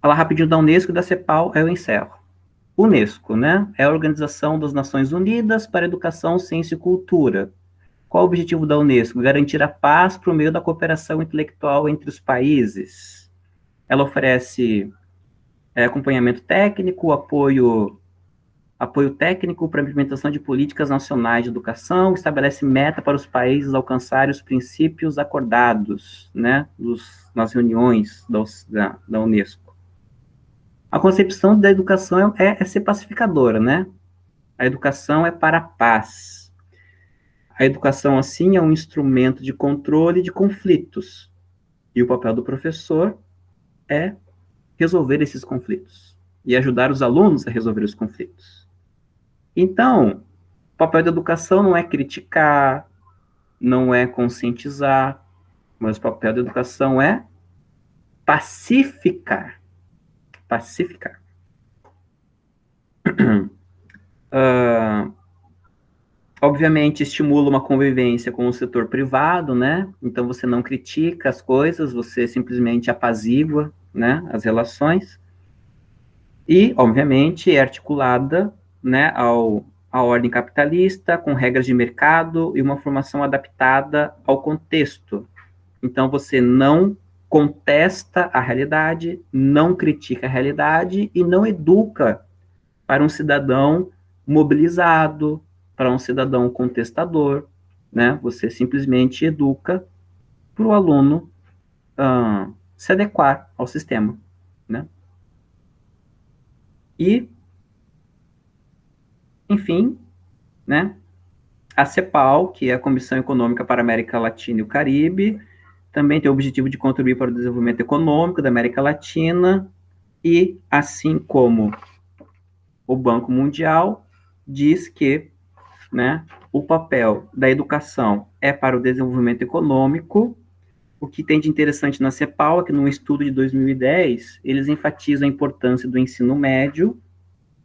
Falar rapidinho da Unesco e da CEPAL, aí eu encerro. Unesco, né? É a Organização das Nações Unidas para a Educação, Ciência e Cultura. Qual o objetivo da Unesco? Garantir a paz por meio da cooperação intelectual entre os países. Ela oferece acompanhamento técnico, apoio técnico para a implementação de políticas nacionais de educação, estabelece meta para os países alcançarem os princípios acordados, né, nas reuniões da Unesco. A concepção da educação é ser pacificadora, né? A educação é para a paz. A educação, assim, é um instrumento de controle de conflitos. E o papel do professor é resolver esses conflitos e ajudar os alunos a resolver os conflitos. Então, o papel da educação não é criticar, não é conscientizar, mas o papel da educação é pacificar. Pacificar. Obviamente, estimula uma convivência com o setor privado, né? Então, você não critica as coisas, você simplesmente apazigua, né, as relações. E, obviamente, é articulada, né, à ordem capitalista, com regras de mercado e uma formação adaptada ao contexto. Então, você não contesta a realidade, não critica a realidade e não educa para um cidadão mobilizado, para um cidadão contestador, né? Você simplesmente educa para o aluno se adequar ao sistema, né? E, enfim, né? A CEPAL, que é a Comissão Econômica para a América Latina e o Caribe, também tem o objetivo de contribuir para o desenvolvimento econômico da América Latina, e, assim como o Banco Mundial, diz que, né, o papel da educação é para o desenvolvimento econômico. O que tem de interessante na CEPAL é que, num estudo de 2010, eles enfatizam a importância do ensino médio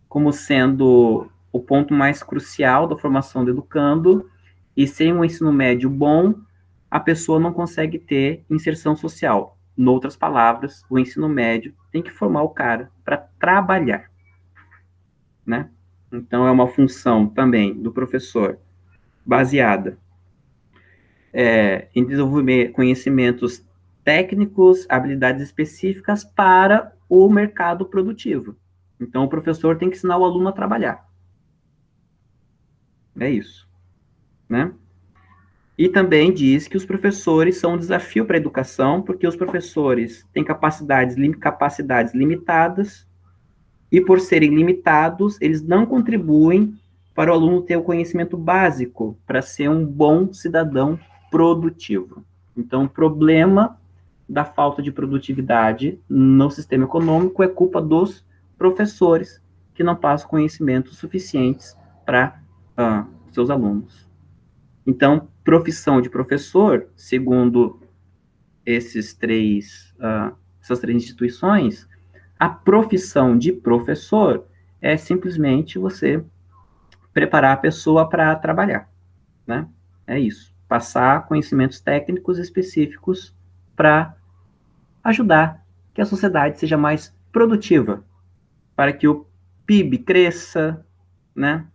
como sendo o ponto mais crucial da formação do educando, e sem um ensino médio bom, a pessoa não consegue ter inserção social. Em outras palavras, o ensino médio tem que formar o cara para trabalhar, né? Então, é uma função também do professor baseada em desenvolver conhecimentos técnicos, habilidades específicas para o mercado produtivo. Então, o professor tem que ensinar o aluno a trabalhar. É isso, né? E também diz que os professores são um desafio para a educação, porque os professores têm capacidades limitadas, e por serem limitados, eles não contribuem para o aluno ter o conhecimento básico para ser um bom cidadão produtivo. Então, o problema da falta de produtividade no sistema econômico é culpa dos professores, que não passam conhecimentos suficientes para seus alunos. Então, profissão de professor, segundo essas três instituições, a profissão de professor é simplesmente você preparar a pessoa para trabalhar, né? É isso. Passar conhecimentos técnicos específicos para ajudar que a sociedade seja mais produtiva, para que o PIB cresça, né?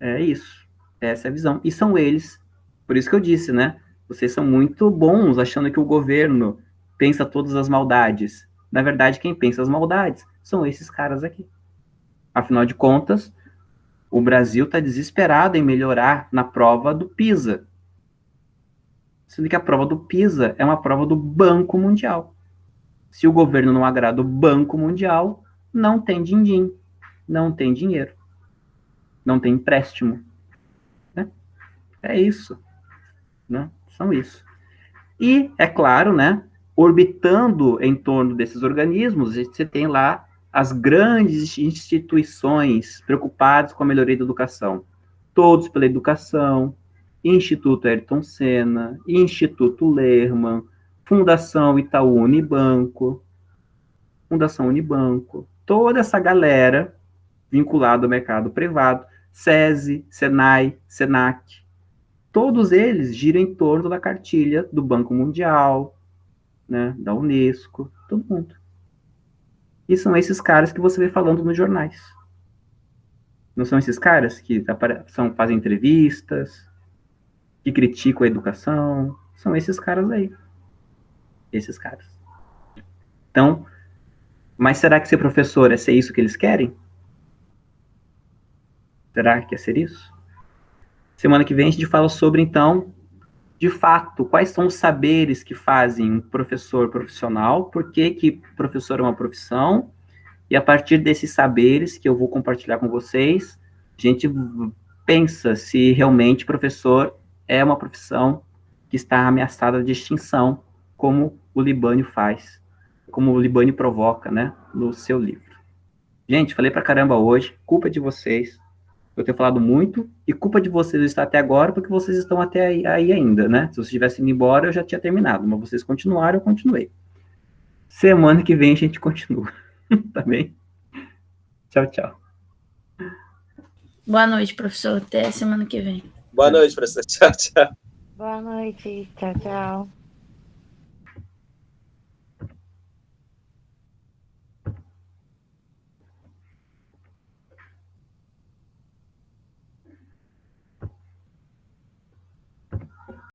É isso. Essa é a visão. E são eles, por isso que eu disse, né? Vocês são muito bons achando que o governo pensa todas as maldades. Na verdade, quem pensa as maldades são esses caras aqui. Afinal de contas, o Brasil está desesperado em melhorar na prova do PISA. Sendo que a prova do PISA é uma prova do Banco Mundial. Se o governo não agrada o Banco Mundial, não tem din-din, não tem dinheiro, não tem empréstimo. Né? É isso. Né? São isso. E, é claro, né, orbitando em torno desses organismos, você tem lá as grandes instituições preocupadas com a melhoria da educação. Todos pela Educação, Instituto Ayrton Senna, Instituto Lerman, Fundação Itaú Unibanco, toda essa galera vinculada ao mercado privado, SESI, SENAI, SENAC, todos eles giram em torno da cartilha do Banco Mundial, né, da Unesco, todo mundo. E são esses caras que você vê falando nos jornais. Não são esses caras que fazem entrevistas, que criticam a educação? São esses caras aí. Esses caras. Então, mas será que ser professor é ser isso que eles querem? Será que é ser isso? Semana que vem a gente fala sobre, então, de fato, quais são os saberes que fazem um professor profissional, por que professor é uma profissão, e a partir desses saberes que eu vou compartilhar com vocês, a gente pensa se realmente professor é uma profissão que está ameaçada de extinção, como o Libânio faz, como o Libânio provoca, né, no seu livro. Gente, falei pra caramba hoje, culpa de vocês, eu ter falado muito, e culpa de vocês estar até agora, porque vocês estão até aí ainda, né? Se vocês tivessem ido embora, eu já tinha terminado, mas vocês continuaram, eu continuei. Semana que vem a gente continua, tá bem? Tchau, tchau. Boa noite, professor. Até semana que vem. Boa noite, professor. Tchau, tchau. Boa noite. Tchau, tchau.